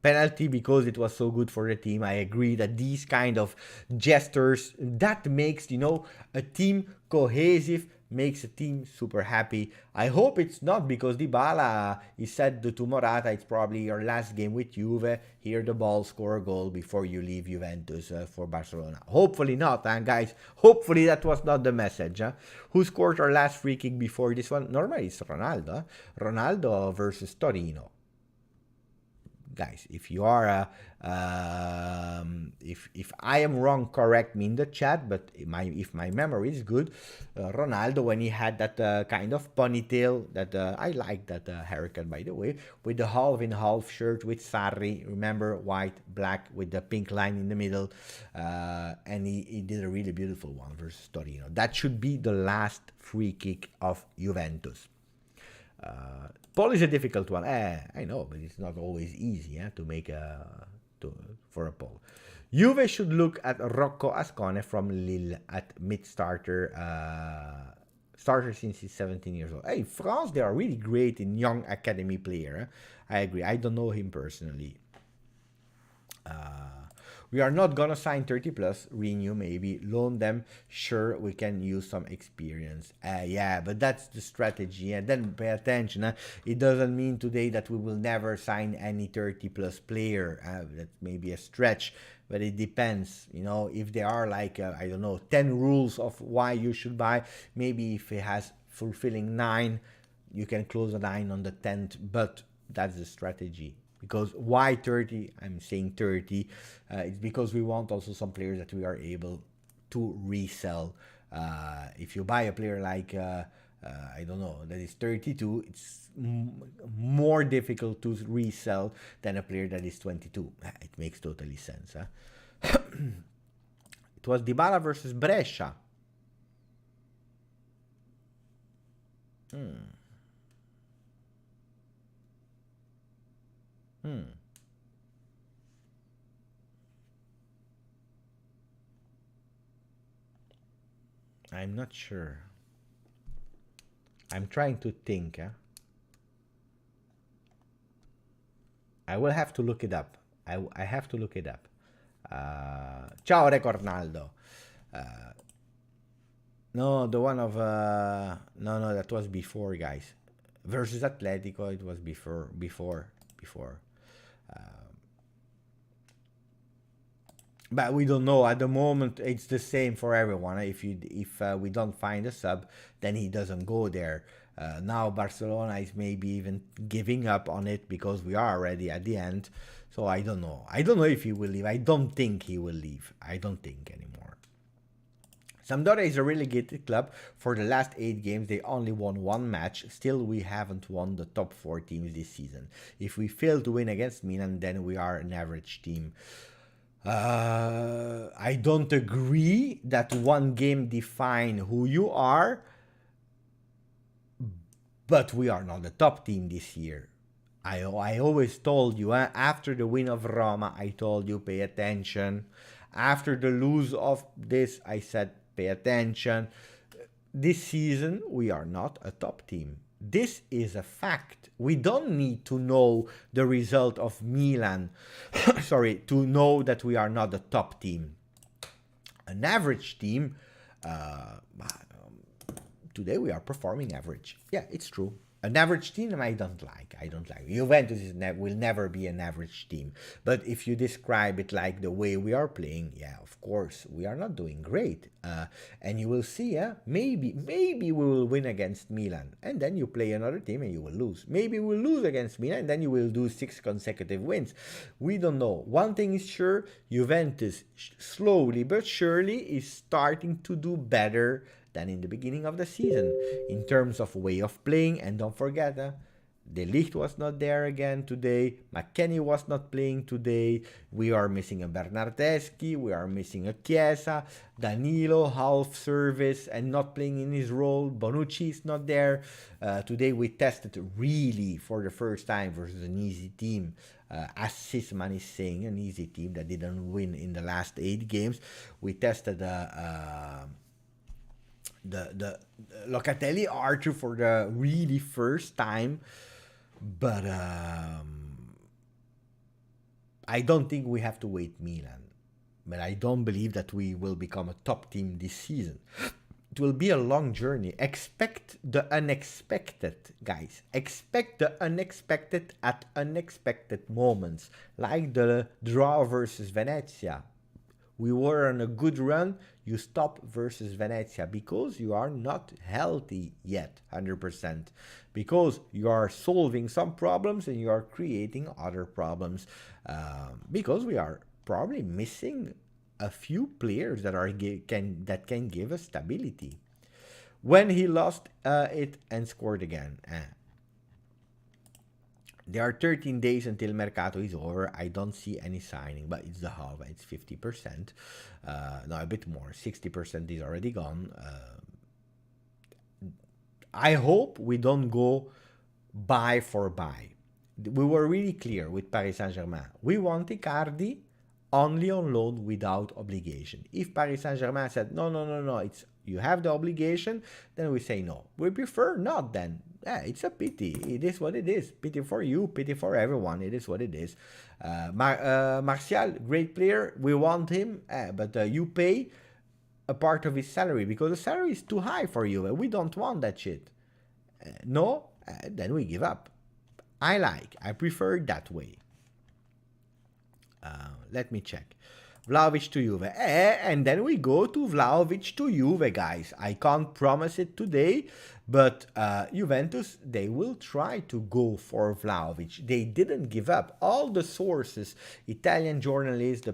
Speaker 3: Penalty because it was so good for the team. I agree that these kind of gestures, that makes, you know, a team cohesive, makes a team super happy. I hope it's not because Dybala, he said to Morata, it's probably your last game with Juve, hear the ball, score a goal before you leave Juventus for Barcelona. Hopefully not, guys. Hopefully that was not the message. Who scored our last free kick before this one? Normally it's Ronaldo. Ronaldo versus Torino. Guys, if you are if I am wrong, correct me in the chat, but if my memory is good, Ronaldo, when he had that kind of ponytail, that I like that haircut, by the way, with the half in half shirt with Sarri, remember, white, black with the pink line in the middle, and he did a really beautiful one versus Torino. That should be the last free kick of Juventus. Poll is a difficult one. I know, but it's not always easy to make for a poll. Juve should look at Rocco Ascone from Lille at mid-starter. Starter since he's 17 years old. Hey, France, they are really great in young academy player. I agree. I don't know him personally. We are not gonna sign 30 plus, renew maybe, loan them, sure, we can use some experience. Yeah, but that's the strategy, and then pay attention. It doesn't mean today that we will never sign any 30 plus player. That's maybe a stretch, but it depends, you know, if there are like, I don't know, 10 rules of why you should buy, maybe if it has fulfilling 9, you can close a 9 on the 10th, but that's the strategy. Because why 30? I'm saying 30. It's because we want also some players that we are able to resell. If you buy a player like, I don't know, that is 32, it's more difficult to resell than a player that is 22. It makes totally sense. It was Dybala versus Brescia. I'm not sure. I'm trying to think. I will have to look it up. I have to look it up. Ciao Recornaldo. No, the one of no, that was before, guys. Versus Atletico, it was before. But we don't know at the moment. It's the same for everyone. If we don't find a sub, then he doesn't go there. Now Barcelona is maybe even giving up on it because we are already at the end. So I don't know. I don't know if he will leave. I don't think he will leave. I don't think anymore. Sampdoria is a relegated club. For the last 8 games, they only won 1 match. Still, we haven't won the top 4 teams this season. If we fail to win against Milan, then we are an average team. I don't agree that one game define who you are, but we are not the top team this year. I always told you, after the win of Roma, I told you, pay attention. After the lose of this, I said, pay attention. This season, we are not a top team. This is a fact. We don't need to know the result of Milan, sorry, to know that we are not a top team. An average team, today we are performing average. Yeah, it's true. An average team I don't like. Juventus will never be an average team. But if you describe it like the way we are playing, yeah, of course, we are not doing great. And you will see, maybe we will win against Milan. And then you play another team and you will lose. Maybe we'll lose against Milan and then you will do 6 consecutive wins. We don't know. One thing is sure, Juventus slowly but surely is starting to do better than in the beginning of the season in terms of way of playing. And don't forget, De Ligt was not there again today. McKennie was not playing today. We are missing a Bernardeschi. We are missing a Chiesa. Danilo, half service and not playing in his role. Bonucci is not there. Today we tested really for the first time versus an easy team. As Sisman is saying, an easy team that didn't win in the last 8 games. We tested the Locatelli Archer for the really first time, but I don't think we have to wait Milan, but I don't believe that we will become a top team this season. It will be a long journey. Expect the unexpected, guys. Expect the unexpected at unexpected moments, like the draw versus Venezia. We were on a good run, you stop versus Venezia because you are not healthy yet, 100%. Because you are solving some problems and you are creating other problems. Because we are probably missing a few players that can give us stability. When he lost it and scored again. There are 13 days until Mercato is over. I don't see any signing, but it's the half. It's 50%. No, a bit more. 60% is already gone. I hope we don't go buy for buy. We were really clear with Paris Saint-Germain. We want Icardi only on loan without obligation. If Paris Saint-Germain said, no, it's you have the obligation, then we say no. We prefer not then. Yeah, it's a pity. It is what it is. Pity for you, pity for everyone. It is what it is. Martial, great player. We want him, but you pay a part of his salary because the salary is too high for you. And we don't want that shit. No, then we give up. I prefer that way. Let me check. Vlahovic to Juve. And then we go to Vlahovic to Juve, guys. I can't promise it today, but Juventus, they will try to go for Vlahovic. They didn't give up. All the sources, Italian journalists, the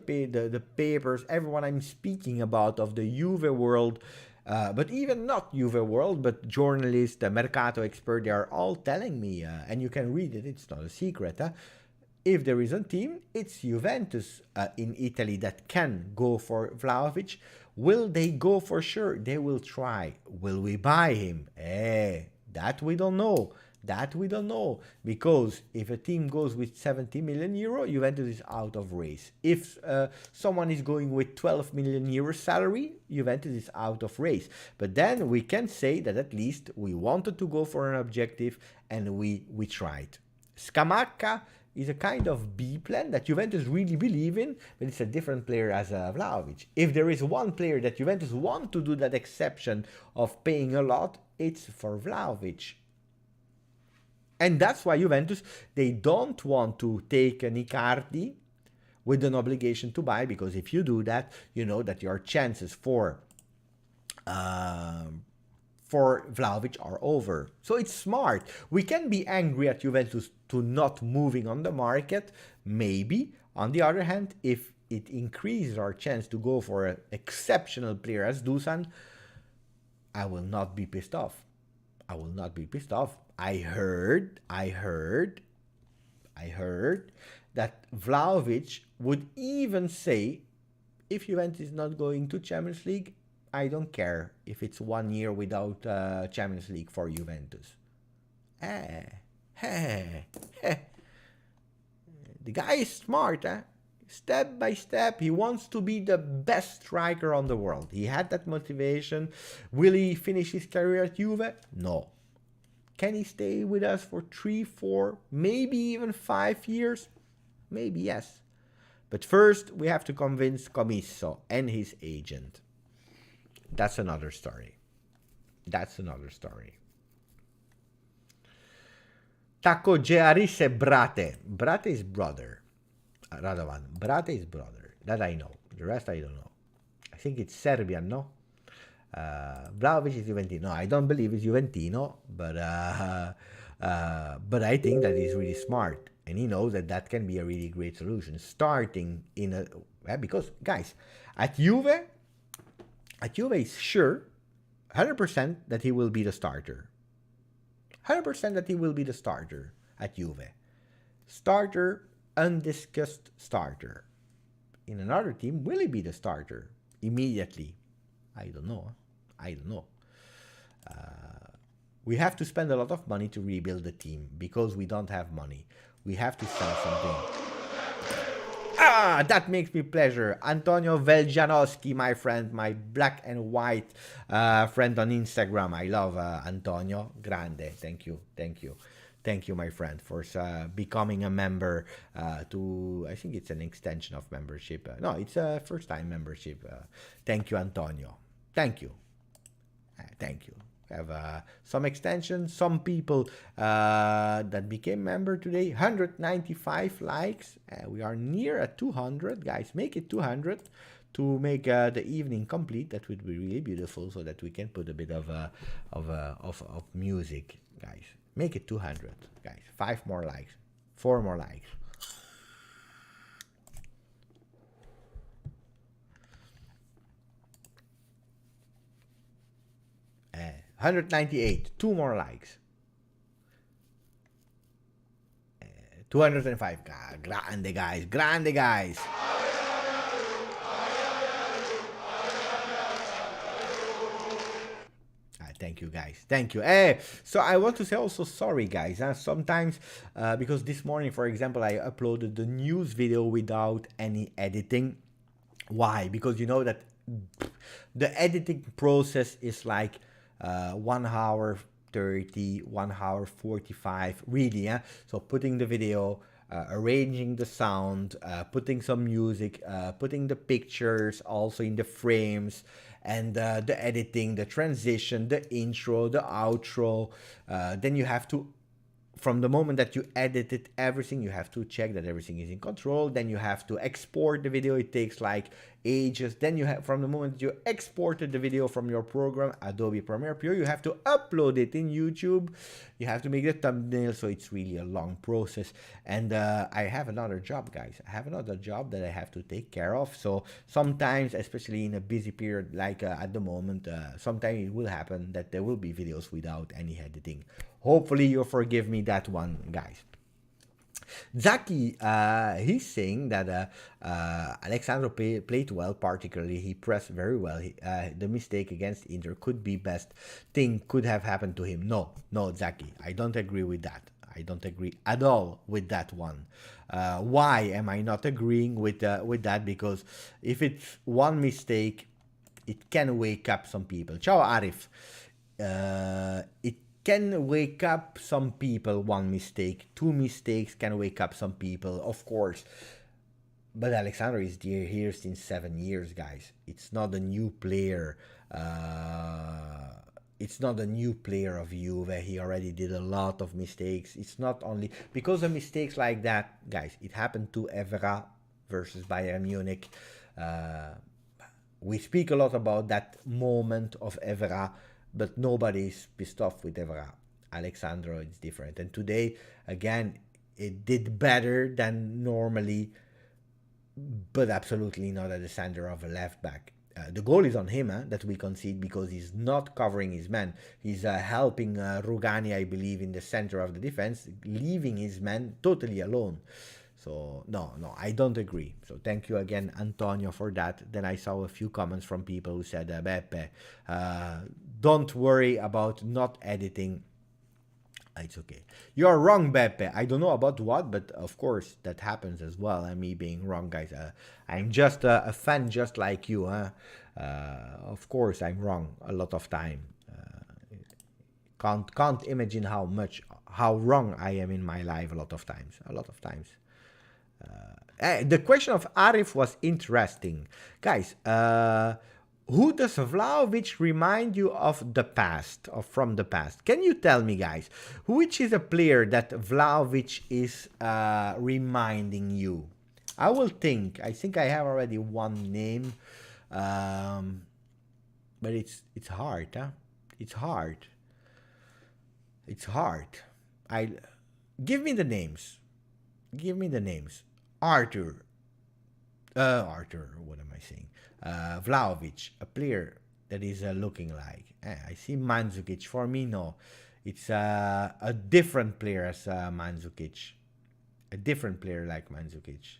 Speaker 3: papers, everyone I'm speaking about of the Juve world, but even not Juve world, but journalists, the Mercato expert, they are all telling me, and you can read it, it's not a secret, if there is a team, it's Juventus in Italy that can go for Vlahovic. Will they go for sure? They will try. Will we buy him? That we don't know. That we don't know. Because if a team goes with 70 million euro, Juventus is out of race. If someone is going with 12 million euro salary, Juventus is out of race. But then we can say that at least we wanted to go for an objective and we tried. Scamacca is a kind of B plan that Juventus really believe in, but it's a different player as Vlahovic. If there is one player that Juventus want to do that exception of paying a lot, it's for Vlahovic. And that's why Juventus, they don't want to take an Icardi with an obligation to buy, because if you do that, you know that your chances for Vlahovic are over. So it's smart. We can be angry at Juventus to not moving on the market, maybe. On the other hand, if it increases our chance to go for an exceptional player as Dusan, I will not be pissed off. I will not be pissed off. I heard that Vlahovic would even say, if Juventus is not going to Champions League, I don't care if it's 1 year without Champions League for Juventus. The guy is smart, eh? Step by step, he wants to be the best striker on the world. He had that motivation. Will he finish his career at Juve? No. Can he stay with us for 3, 4, maybe even 5 years? Maybe yes. But first, we have to convince Commisso and his agent. That's another story. That's another story. Taco Gearise Brate. Brate is brother. Radovan. Brate is brother. That I know. The rest I don't know. I think it's Serbian, no? Vlahovic is Juventino. No, I don't believe it's Juventino, but I think that he's really smart. And he knows that that can be a really great solution. Starting in a... because, guys, at Juve is sure, 100% that he will be the starter. 100% that he will be the starter at Juve. Starter, undiscussed starter. In another team, will he be the starter immediately? I don't know. We have to spend a lot of money to rebuild the team because we don't have money. We have to sell something. That makes me pleasure. Antonio Veljanowski, my friend, my black and white friend on Instagram. I love Antonio. Grande. Thank you, my friend, for becoming a member to, I think it's an extension of membership. No, it's a first-time membership. Thank you, Antonio. Thank you. We have some extensions, some people that became member today. 195 likes. We are near at 200, guys. Make it 200 to make the evening complete. That would be really beautiful, so that we can put a bit of music, guys. Make it 200, guys. 5 more likes, 4 more likes. Uh, 198, 2 more likes. 205. Grande, guys. Grande, guys. Thank you, guys. Thank you. So I want to say also sorry, guys. Sometimes, because this morning, for example, I uploaded the news video without any editing. Why? Because you know that the editing process is like 1 hour 30, 1 hour 45, really. So putting the video, arranging the sound, putting some music, putting the pictures also in the frames, and the editing, the transition, the intro, the outro. Then you have to, from the moment that you edited everything, you have to check that everything is in control. Then you have to export the video. It takes like ages. Then you have, from the moment that you exported the video from your program, Adobe Premiere Pro, you have to upload it in YouTube. You have to make the thumbnail. So it's really a long process. And I have another job, guys. I have another job that I have to take care of. So sometimes, especially in a busy period like at the moment, sometimes it will happen that there will be videos without any editing. Hopefully you forgive me that one, guys. Zaki, he's saying that Alexandro played well, particularly he pressed very well. The mistake against Inter could be best thing could have happened to him. No, Zaki, I don't agree with that. I don't agree at all with that one. Why am I not agreeing with that? Because if it's one mistake, it can wake up some people. Ciao, Arif. It can wake up some people. One mistake, 2 mistakes can wake up some people, of course. But Alexandro is here since 7 years, guys. It's not a new player. It's not a new player of Juve. He already did a lot of mistakes. It's not only because of mistakes like that, guys. It happened to Evra versus Bayern Munich. We speak a lot about that moment of Evra, but nobody's pissed off with Evra. Alexandro is different. And today, again, it did better than normally, but absolutely not at the center of a left back. The goal is on him, that we concede, because he's not covering his man. He's helping Rugani, I believe, in the center of the defense, leaving his man totally alone. So no, I don't agree. So thank you again, Antonio, for that. Then I saw a few comments from people who said, Beppe, don't worry about not editing. It's okay. You're wrong, Beppe. I don't know about what, but of course that happens as well. And me being wrong, guys. I'm just a fan, just like you. Of course, I'm wrong a lot of time. Can't imagine how wrong I am in my life a lot of times. The question of Arif was interesting, guys. Who does Vlahovic remind you of the past, or from the past? Can you tell me, guys, which is a player that Vlahovic is reminding you? I will think. I think I have already one name, but it's hard, huh? It's hard. Give me the names. Arthur. What am I saying? Vlahovic, a player that is looking like. I see Mandzukic. For me, no. It's a different player as Mandzukic. A different player like Mandzukic.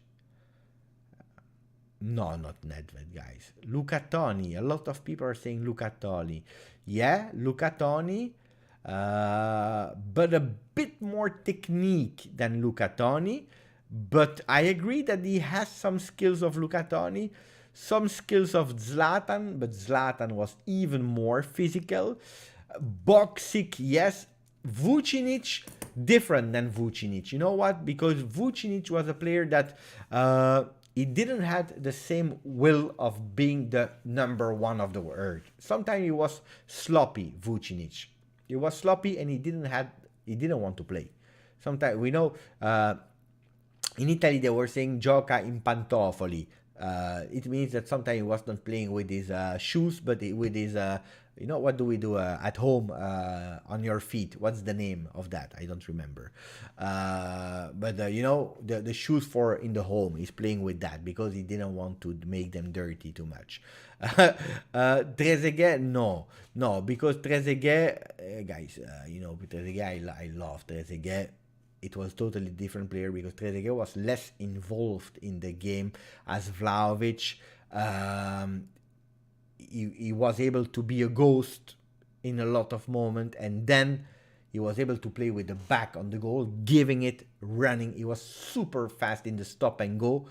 Speaker 3: No, not Nedved, guys. Luca Toni. A lot of people are saying Luca Toni. Yeah, Luca Toni. But a bit more technique than Luca Toni. But I agree that he has some skills of Luca Toni, some skills of Zlatan, but Zlatan was even more physical. Boksic, yes. Vucinic, different than Vucinic. You know what? Because Vucinic was a player that he didn't have the same will of being the number one of the world. Sometimes he was sloppy, Vucinic. He was sloppy and he didn't want to play. Sometimes we know in Italy they were saying gioca in pantofoli. It means that sometimes he was not playing with his shoes, but with his, you know, what do we do at home on your feet? What's the name of that? I don't remember. But you know, the shoes for in the home, he's playing with that because he didn't want to make them dirty too much. Trezeguet, no, because Trezeguet, guys, you know, Trezeguet, I love Trezeguet. It was totally different player because Trezeguet was less involved in the game as Vlahovic. He was able to be a ghost in a lot of moments, and then he was able to play with the back on the goal, giving it, running. He was super fast in the stop and go,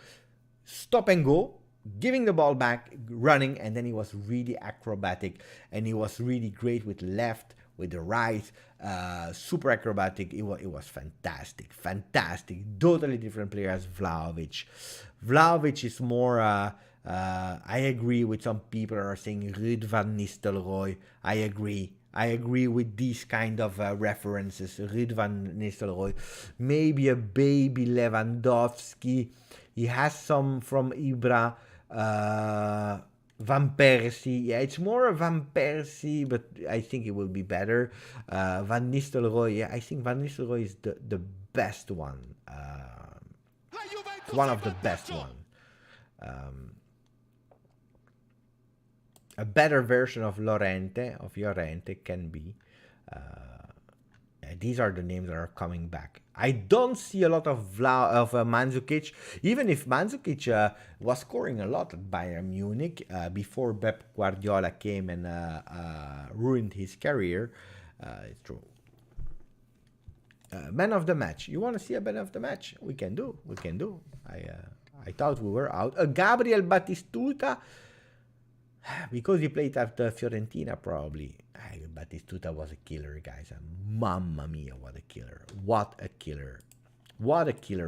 Speaker 3: giving the ball back, running, and then he was really acrobatic, and he was really great with left, with the right, super acrobatic. It was fantastic. Totally different player as Vlahovic. Vlahovic is more, I agree with some people are saying Ruud van Nistelrooy. I agree with these kind of references. Ruud van Nistelrooy. Maybe a baby Lewandowski. He has some from Ibra. Van Persie, yeah, it's more a Van Persie, but I think it will be better. Van Nistelrooy, yeah, I think Van Nistelrooy is the best one. One of the best one. A better version of Llorente can be. These are the names that are coming back. I don't see a lot of Mandzukic, even if Mandzukic was scoring a lot at Bayern Munich before Pep Guardiola came and ruined his career. It's true. Man of the match. You want to see a man of the match? We can do. I thought we were out. Gabriel Batistuta, because he played at Fiorentina, probably. Batistuta was a killer, guys. Mamma mia, what a killer. What a killer,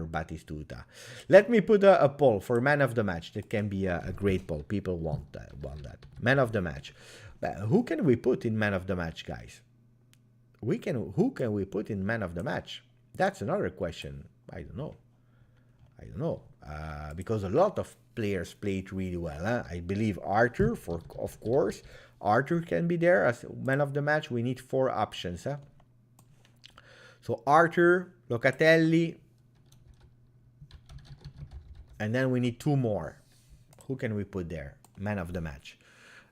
Speaker 3: Batistuta. Let me put a poll for man of the match. That can be a great poll. People want that. Man of the match. But who can we put in man of the match, guys? Who can we put in man of the match? That's another question. I don't know. Because a lot of players played really well. Huh? I believe Arthur, of course. Arthur can be there as man of the match. We need 4 options. Huh? So Arthur, Locatelli, and then we need 2 more. Who can we put there? Man of the match.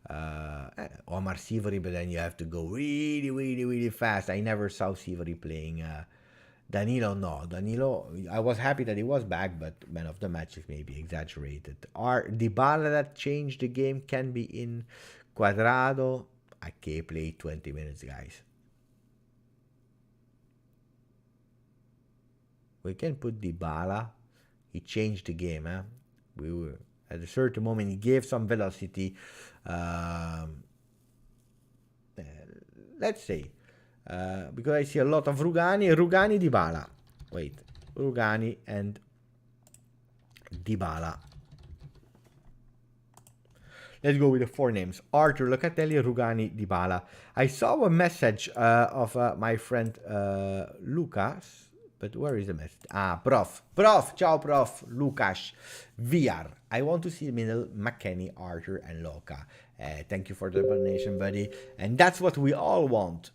Speaker 3: Omar Sivori, but then you have to go really fast. I never saw Sivori playing Danilo, no. Danilo, I was happy that he was back, but man of the match is maybe exaggerated. Dybala that changed the game can be in. Cuadrado, okay, played 20 minutes, guys. We can put Dybala. He changed the game, huh? We were at a certain moment. He gave some velocity. Let's say, because I see a lot of Rugani, Dybala. Wait, Rugani and Dybala. Let's go with the 4 names: Arthur, Locatelli, Rugani, Dybala. I saw a message of my friend Lucas. But where is the message? Prof, ciao prof, Lucas, VR. I want to see middle, McKennie, Arthur, and Loca. Thank you for the donation, buddy. And that's what we all want.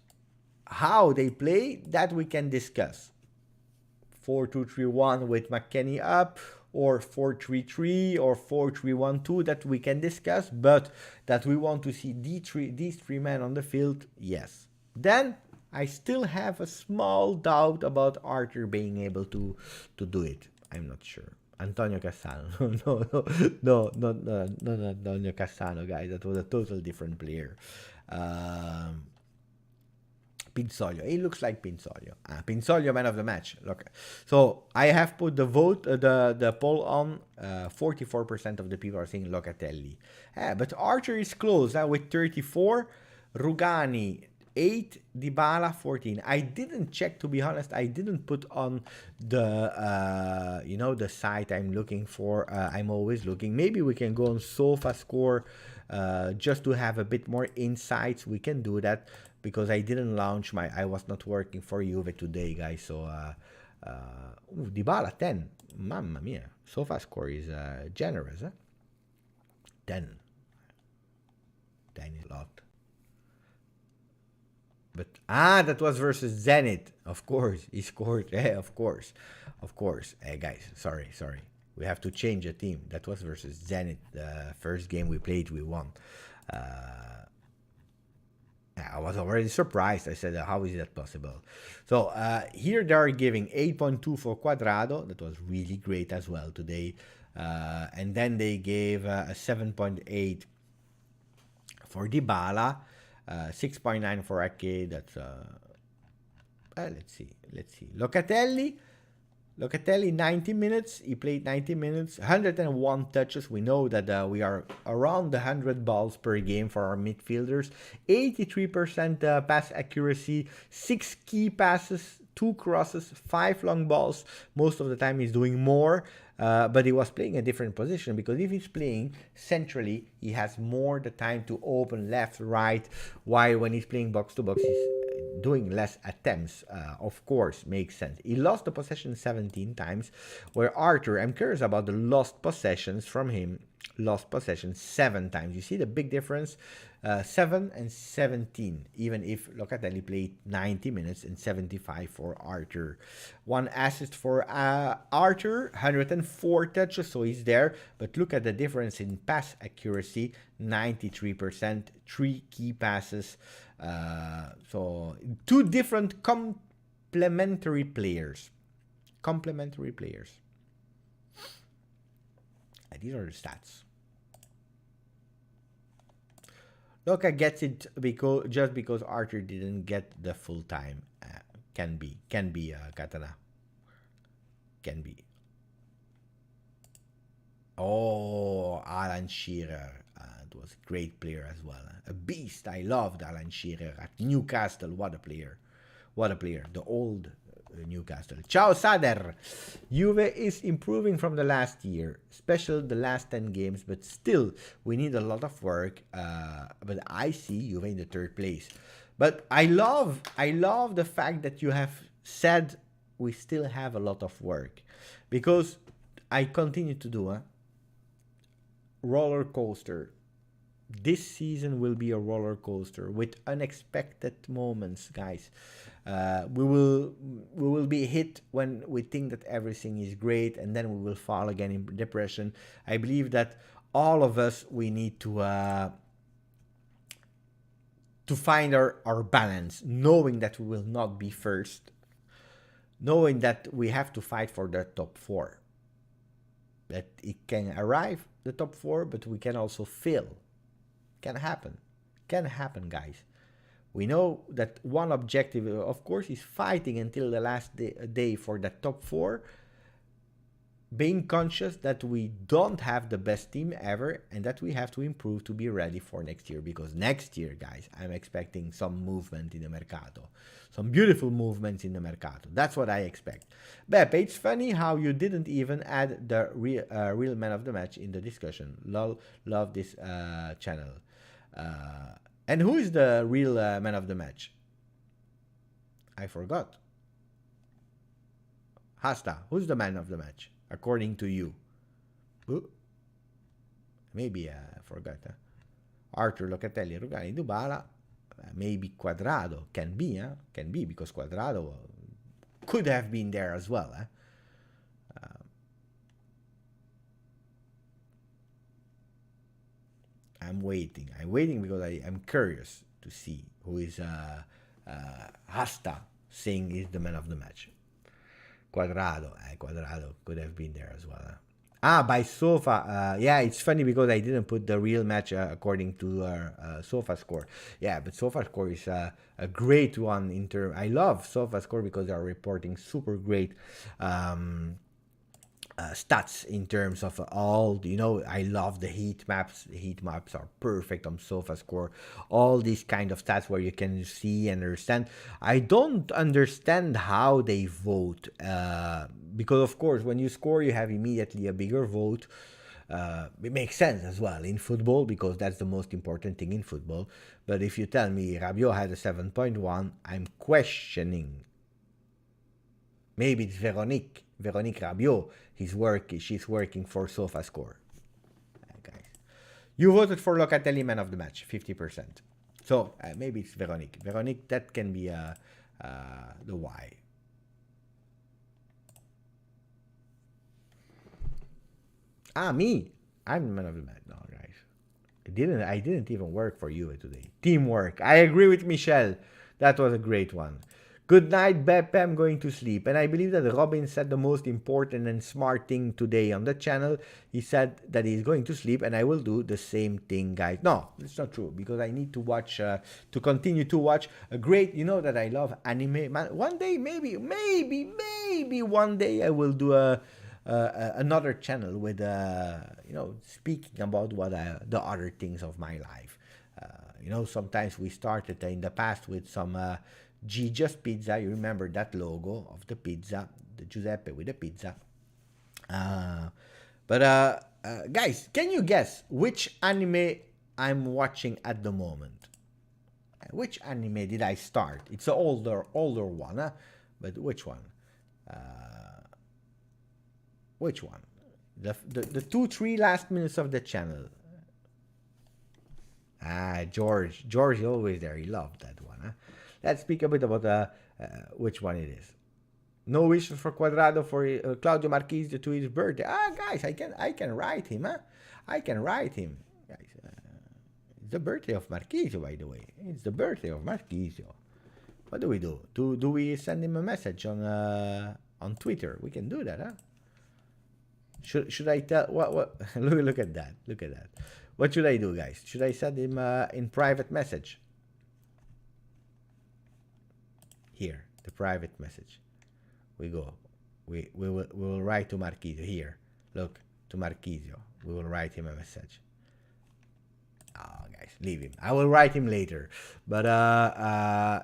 Speaker 3: How they play, that we can discuss. 4-2-3-1 with McKennie up, or 4-3-3, or 4-3-1-2, that we can discuss. But that we want to see these three men on the field, yes. Then I still have a small doubt about Arthur being able to do it. I'm not sure. Antonio Cassano. No, not Antonio Cassano, guys. That was a total different player. Pinsoglio. He looks like Pinsoglio. Pinsoglio, man of the match. Look. So I have put the vote, the poll on. 44% of the people are saying Locatelli. But Arthur is close with 34. Rugani 8, Dybala 14. I didn't check, to be honest. I didn't put on the the site I'm looking for. I'm always looking. Maybe we can go on SofaScore just to have a bit more insights. We can do that because I didn't launch I was not working for Juve today, guys. So Dybala 10. Mamma mia. SofaScore is generous, huh? 10. 10 is a lot. But that was versus Zenit. Of course, he scored. Of course. Guys, sorry. We have to change the team. That was versus Zenit. The first game we played, we won. I was already surprised. I said, how is that possible? So here they are giving 8.2 for Cuadrado. That was really great as well today. And then they gave a 7.8 for Dybala. 6.9 for Ake. That's let's see. Locatelli 90 minutes. He played 90 minutes, 101 touches. We know that we are around the 100 balls per game for our midfielders. 83% pass accuracy, 6 key passes, 2 crosses, 5 long balls. Most of the time he's doing more. But he was playing a different position, because if he's playing centrally, he has more the time to open left, right, while when he's playing box to box, he's doing less attempts. Of course, makes sense. He lost the possession 17 times, where Arthur, I'm curious about the lost possessions from him, lost possession 7 times. You see the big difference? 7 and 17, even if Locatelli played 90 minutes and 75 for Arthur. 1 assist for Arthur, 104 touches, so he's there. But look at the difference in pass accuracy, 93%, 3 key passes. So 2 different complementary players. These are the stats. Loca gets it just because Arthur didn't get the full time. Can be Katana. Can be. Oh, Alan Shearer. It was a great player as well. A beast. I loved Alan Shearer at Newcastle. What a player. The old Newcastle. Ciao Sader. Juve is improving from the last year, especially the last 10 games, but still we need a lot of work. But I see Juve in the 3rd place. But I love the fact that you have said we still have a lot of work, because I continue to do roller coaster. This season will be a roller coaster with unexpected moments, guys. We will be hit when we think that everything is great, and then we will fall again in depression. I believe that all of us, we need to find our balance, knowing that we will not be first, knowing that we have to fight for the top 4. That it can arrive the top 4, but we can also fail. Can happen. Can happen, guys. We know that one objective, of course, is fighting until the last day for the top 4, being conscious that we don't have the best team ever and that we have to improve to be ready for next year. Because next year, guys, I'm expecting some movement in the mercato. Some beautiful movements in the mercato. That's what I expect. Beppe, it's funny how you didn't even add the real man of the match in the discussion. Lol, love this channel. And who is the real man of the match? I forgot. Hasta, who's the man of the match, according to you? Ooh. Maybe I forgot. Arthur, Locatelli, Rugani, Dybala. Maybe Cuadrado. Can be, huh? Can be, because Cuadrado could have been there as well. Huh? I'm waiting. I'm waiting because I'm curious to see who is Hasta saying is the man of the match. Cuadrado. Cuadrado could have been there as well. By Sofa. Yeah, it's funny because I didn't put the real match according to Sofa score. Yeah, but Sofa score is a great one in term. I love Sofa score because they are reporting super great stats in terms of all, you know, I love the heat maps. The heat maps are perfect on SofaScore. All these kind of stats where you can see and understand. I don't understand how they vote because, of course, when you score, you have immediately a bigger vote. It makes sense as well in football because that's the most important thing in football. But if you tell me Rabiot had a 7.1, I'm questioning. Maybe it's Veronique Rabiot. She's working for SofaScore. Guys, you voted for Locatelli man of the match, 50%. So maybe it's Veronique. Veronique, that can be the why. Me. I'm the man of the match. No, guys. I didn't even work for you today. Teamwork. I agree with Michelle. That was a great one. Good night, Beppe. I'm going to sleep. And I believe that Robin said the most important and smart thing today on the channel. He said that he's going to sleep, and I will do the same thing, guys. No, it's not true, because I need to watch, to continue to watch a great, you know that I love anime. Man, one day, maybe one day I will do another channel with, you know, speaking about what the other things of my life. You know, sometimes we started in the past with some GJust pizza. You remember that logo of the pizza, the Giuseppe with the pizza. Guys, can you guess which anime I'm watching at the moment? Which anime did I start? It's an older one, huh? But which one? Which one? The 2-3 last minutes of the channel. George is always there. He loved that one, huh? Let's speak a bit about which one it is. No wishes for Cuadrado for Claudio Marchisio to his birthday. Guys, I can write him, huh? I can write him. Guys, it's the birthday of Marchisio, by the way. It's the birthday of Marchisio. What do we do? Do we send him a message on Twitter? We can do that, huh? Should I tell what? Look at that. Look at that. What should I do, guys? Should I send him in private message? Here, the private message. We go. We will write to Marchisio. Here, look, to Marchisio. We will write him a message. Guys, leave him. I will write him later. But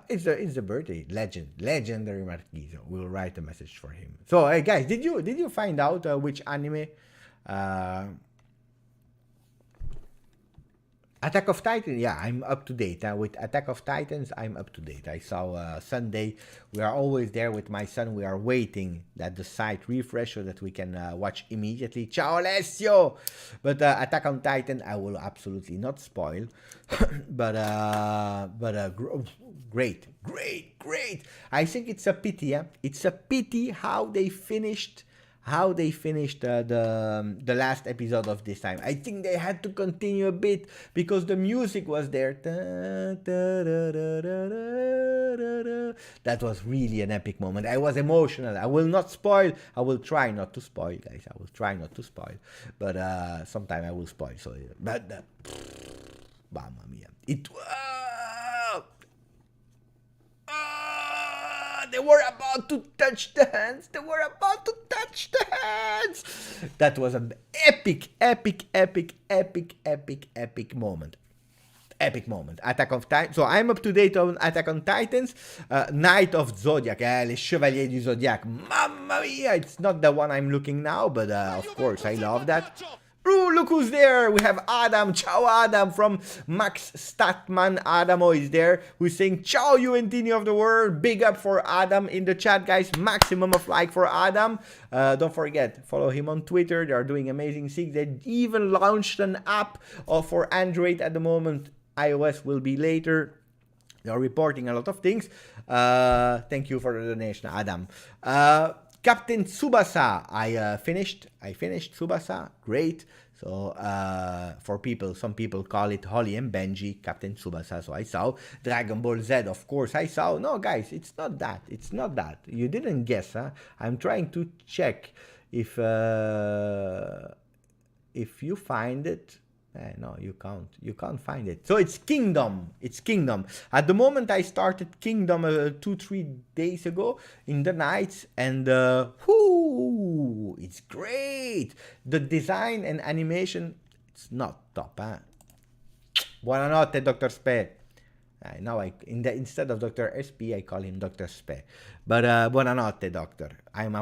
Speaker 3: it's the birthday. Legendary Marchisio. We will write a message for him. So, hey guys, did you find out which anime? Attack of Titans, yeah, I'm up to date. With Attack of Titans, I'm up to date. I saw Sunday. We are always there with my son. We are waiting that the site refresh so that we can watch immediately. Ciao, Alessio! But Attack on Titan, I will absolutely not spoil. but great. I think it's a pity. It's a pity how they finished the last episode of this time. I think they had to continue a bit because the music was there. That was really an epic moment. I was emotional. I will not spoil. I will try not to spoil, guys. I will try not to spoil. But sometime I will spoil. So, but mamma mia, it. They were about to touch the hands. They were about to touch the hands. That was an epic, epic, epic, epic, epic, epic moment. Epic moment. Attack of Titans. So I'm up to date on Attack on Titans. Knight of Zodiac. Les Chevaliers du Zodiac. Mamma mia. It's not the one I'm looking now, but of course I love that. Ooh, look who's there. We have Adam. Ciao Adam from Max Statman. Adamo is there. Who's saying Ciao Juventini of the world. Big up for Adam in the chat, guys. Maximum of like for Adam. Don't forget, follow him on Twitter. They are doing amazing things. They even launched an app for Android at the moment. iOS will be later. They are reporting a lot of things. Thank you for the donation, Adam. Captain Tsubasa, I finished Tsubasa, great. So for people, some people call it Holly and Benji, Captain Tsubasa. So I saw Dragon Ball Z, of course I saw. No, guys, it's not that. It's not that. You didn't guess, huh? I'm trying to check if you find it. No, you can't. You can't find it. So it's Kingdom. It's Kingdom. At the moment, I started Kingdom 2-3 days ago in the nights, and whoo, it's great. The design and animation, it's not top, huh? Buonanotte, Dr. Spe. Now instead of Dr. SP, I call him Dr. Spe. But buonanotte, doctor. I'm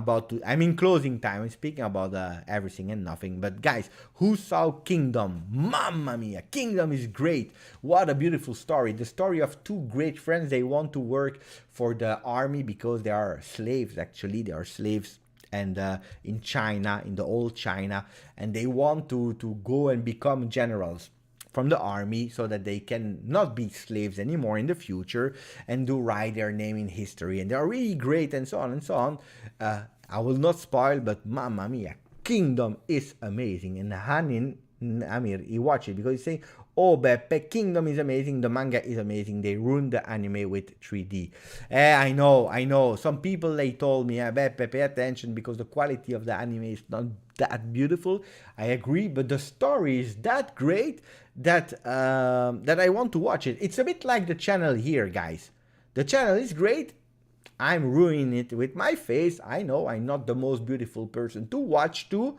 Speaker 3: in closing time. I'm speaking about everything and nothing. But guys, who saw Kingdom? Mamma mia, Kingdom is great. What a beautiful story. The story of two great friends. They want to work for the army because they are slaves, actually. They are slaves. And in China, in the old China. And they want to go and become generals from the army so that they can not be slaves anymore in the future and do write their name in history. And they are really great and so on and so on. I will not spoil, but mamma mia, Kingdom is amazing. And Hanin, Amir, he watched it because he's saying, oh, Beppe, Kingdom is amazing. The manga is amazing. They ruined the anime with 3D. I know. Some people, they told me, Beppe, pay attention because the quality of the anime is not that beautiful. I agree, but the story is that great that I want to watch it. It's a bit like the channel here, guys. The channel is great. I'm ruining it with my face. I know I'm not the most beautiful person to watch to,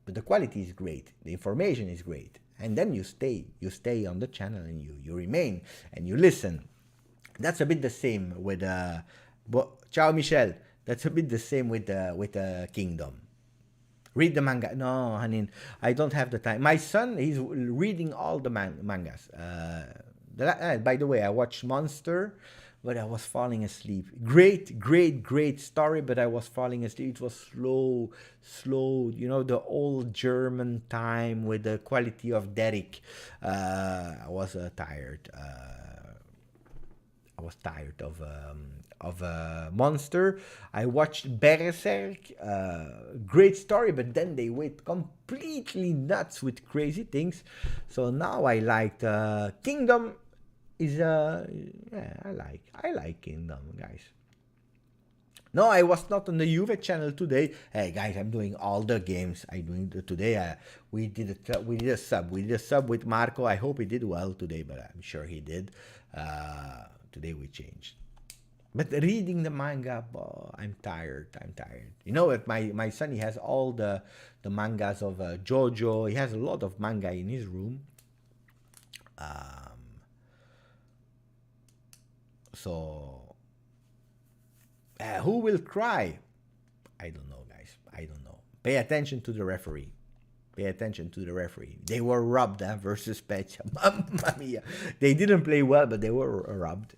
Speaker 3: but the quality is great. The information is great. And then you stay on the channel and you remain and you listen. That's a bit the same with Ciao Michel. That's a bit the same with Kingdom. Read the manga. No, honey, I don't have the time. My son, he's reading all the mangas. By the way, I watched Monster, but I was falling asleep. Great story, but I was falling asleep. It was slow. You know, the old German time with the quality of Derek. I was tired. I was tired of Monster. I watched Berserk, great story, but then they went completely nuts with crazy things. So now I liked Kingdom. I like Kingdom, guys. No, I was not on the Juve channel today. Hey guys, I'm doing all the games. Today. We did a sub. We did a sub with Marco. I hope he did well today, but I'm sure he did. Today we changed. But reading the manga, I'm tired. You know what? My son, he has all the mangas of JoJo. He has a lot of manga in his room. So, who will cry? I don't know, guys. I don't know. Pay attention to the referee. They were robbed versus Spezia. Mamma mia. They didn't play well, but they were robbed.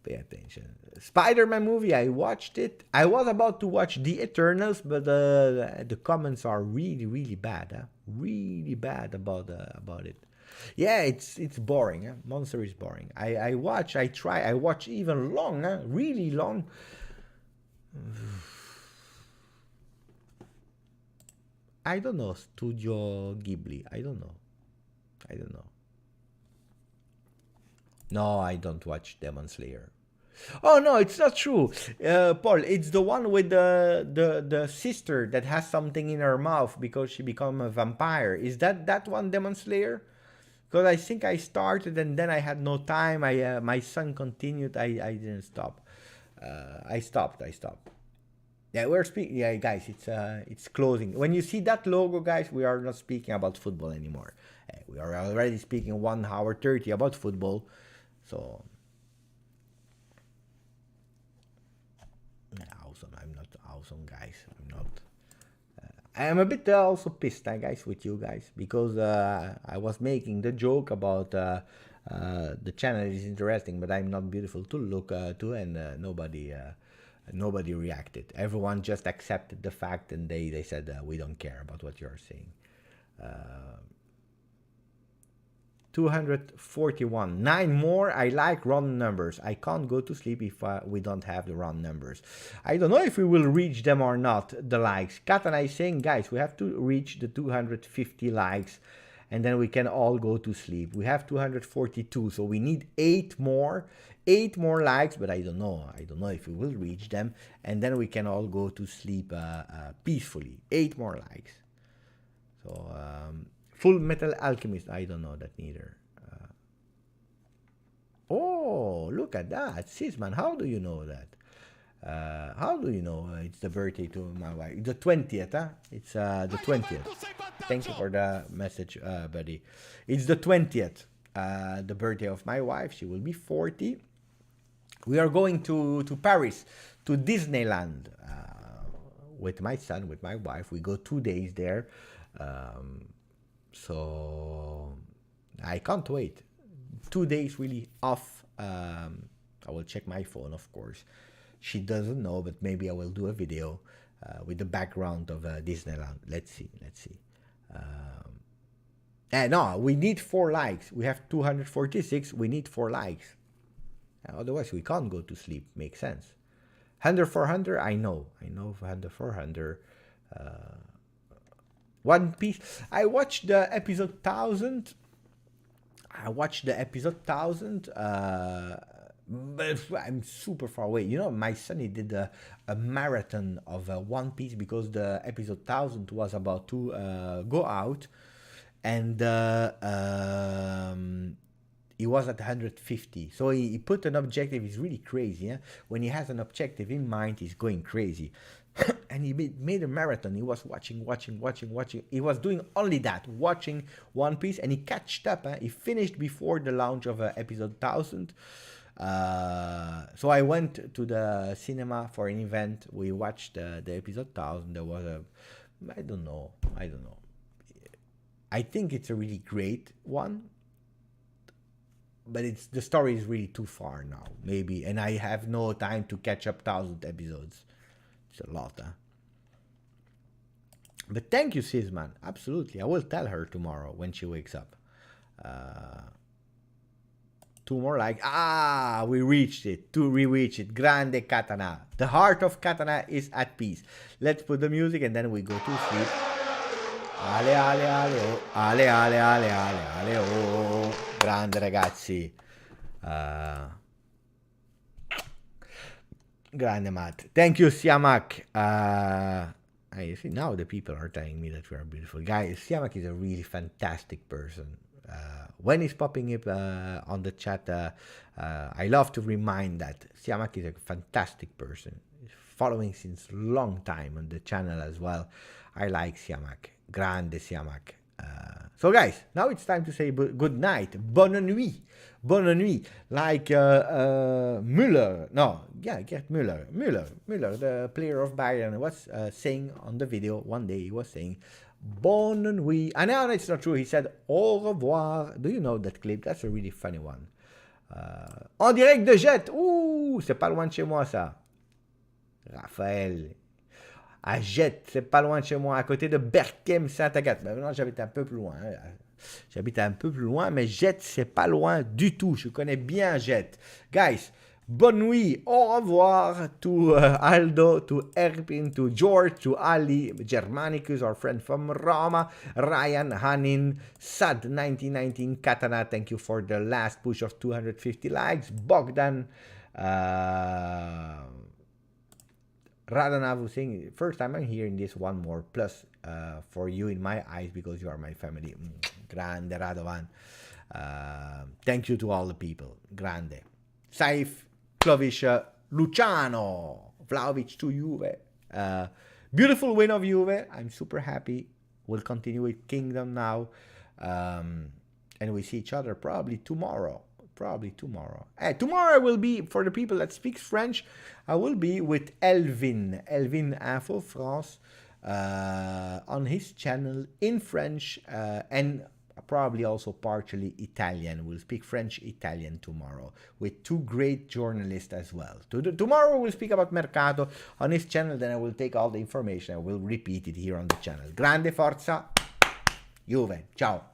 Speaker 3: Pay attention. Spider-Man movie, I watched it. I was about to watch The Eternals, but the comments are really bad. Really bad about it. Yeah, it's boring. Monster is boring. I watch even long, really long. I don't know, Studio Ghibli. I don't know. No, I don't watch Demon Slayer. Oh no, it's not true, Paul. It's the one with the sister that has something in her mouth because she become a vampire. Is that one Demon Slayer? Because I think I started and then I had no time. My son continued. I didn't stop. I stopped. Yeah, we're speaking. Yeah, guys, it's closing. When you see that logo, guys, we are not speaking about football anymore. We are already speaking 1 hour 30 about football. So, awesome. I'm not awesome, guys. I'm not. I am a bit also pissed, guys, with you guys because I was making the joke about the channel is interesting, but I'm not beautiful to look to, and nobody reacted. Everyone just accepted the fact, and they said we don't care about what you're saying. 241, 9 more. I like round numbers. I can't go to sleep if we don't have the round numbers. I don't know if we will reach them or not, the likes. Katana is saying, guys, we have to reach the 250 likes and then we can all go to sleep. We have 242, so we need 8 more likes, but I don't know if we will reach them, and then we can all go to sleep peacefully. 8 more likes. So Full Metal Alchemist, I don't know that neither. Oh, look at that. Sisman, how do you know that? How do you know it's the birthday to my wife? The 20th, huh? It's the 20th. Thank you for the message, buddy. It's the 20th, the birthday of my wife. She will be 40. We are going to Paris, to Disneyland, with my son, with my wife. We go 2 days there. So I can't wait. 2 days really off. I will check my phone, of course. She doesn't know, but maybe I will do a video with the background of Disneyland. Let's see. No, we need 4 likes. We have 246. We need 4 likes. Otherwise, we can't go to sleep. Makes sense. 100 400. I know. 100 400. One Piece. I watched the episode 1000. But I'm super far away. You know, my son, he did a marathon of One Piece because the episode 1000 was about to go out, and he was at 150. So he put an objective. He's really crazy. Yeah? When he has an objective in mind, he's going crazy. And he made a marathon. He was watching. He was doing only that, watching One Piece, and he catched up. He finished before the launch of episode 1000. So I went to the cinema for an event. We watched the episode 1000. There was I don't know. I think it's a really great one, but the story is really too far now, maybe, and I have no time to catch up 1000 episodes. It's a lot, huh? But thank you, Sisman. Absolutely, I will tell her tomorrow when she wakes up. 2 more like, we reached it. We reached it. Grande Katana. The heart of Katana is at peace. Let's put the music and then we go to sleep. Ale ale ale oh. Ale ale ale ale ale oh. Grande ragazzi. Grande Matt. Thank you, Siamak. I see now the people are telling me that we are beautiful. Guys, Siamak is a really fantastic person. When he's popping up on the chat, I love to remind that Siamak is a fantastic person. He's following since long time on the channel as well. I like Siamak. Grande Siamak. So guys, now it's time to say good night. Bonne nuit. Bonne nuit. Like Müller. No, yeah, Gerd Müller. Müller, the player of Bayern, was saying on the video one day, he was saying, Bonne nuit. And now it's not true. He said, au revoir. Do you know that clip? That's a really funny one. En direct de Jet. Ouh, c'est pas loin de chez moi, ça. Raphaël. À Jet, c'est pas loin de chez moi, à côté de Berkem, Saint-Agathe. Ben non, j'habite un peu plus loin. J'habite un peu plus loin, mais Jet, c'est pas loin du tout. Je connais bien Jet. Guys, bonne nuit. Au revoir to Aldo, to Erpin, to George, to Ali, Germanicus, our friend from Roma, Ryan, Hanin, Sad 1919, Katana. Thank you for the last push of 250 likes. Bogdan, Radanavu saying, first time I'm hearing this, one more plus for you in my eyes because you are my family. Grande Radovan. Thank you to all the people. Grande. Saif, Klovic, Luciano, Vlahovic to Juve. Beautiful win of Juve. I'm super happy. We'll continue with Kingdom now. And we see each other probably tomorrow. Tomorrow I will be, for the people that speak French, I will be with Elvin Info France on his channel in French and probably also partially Italian. We'll speak French, Italian tomorrow with two great journalists as well. Tomorrow we'll speak about Mercato on his channel, then I will take all the information, I will repeat it here on the channel. Grande forza, Juve, ciao!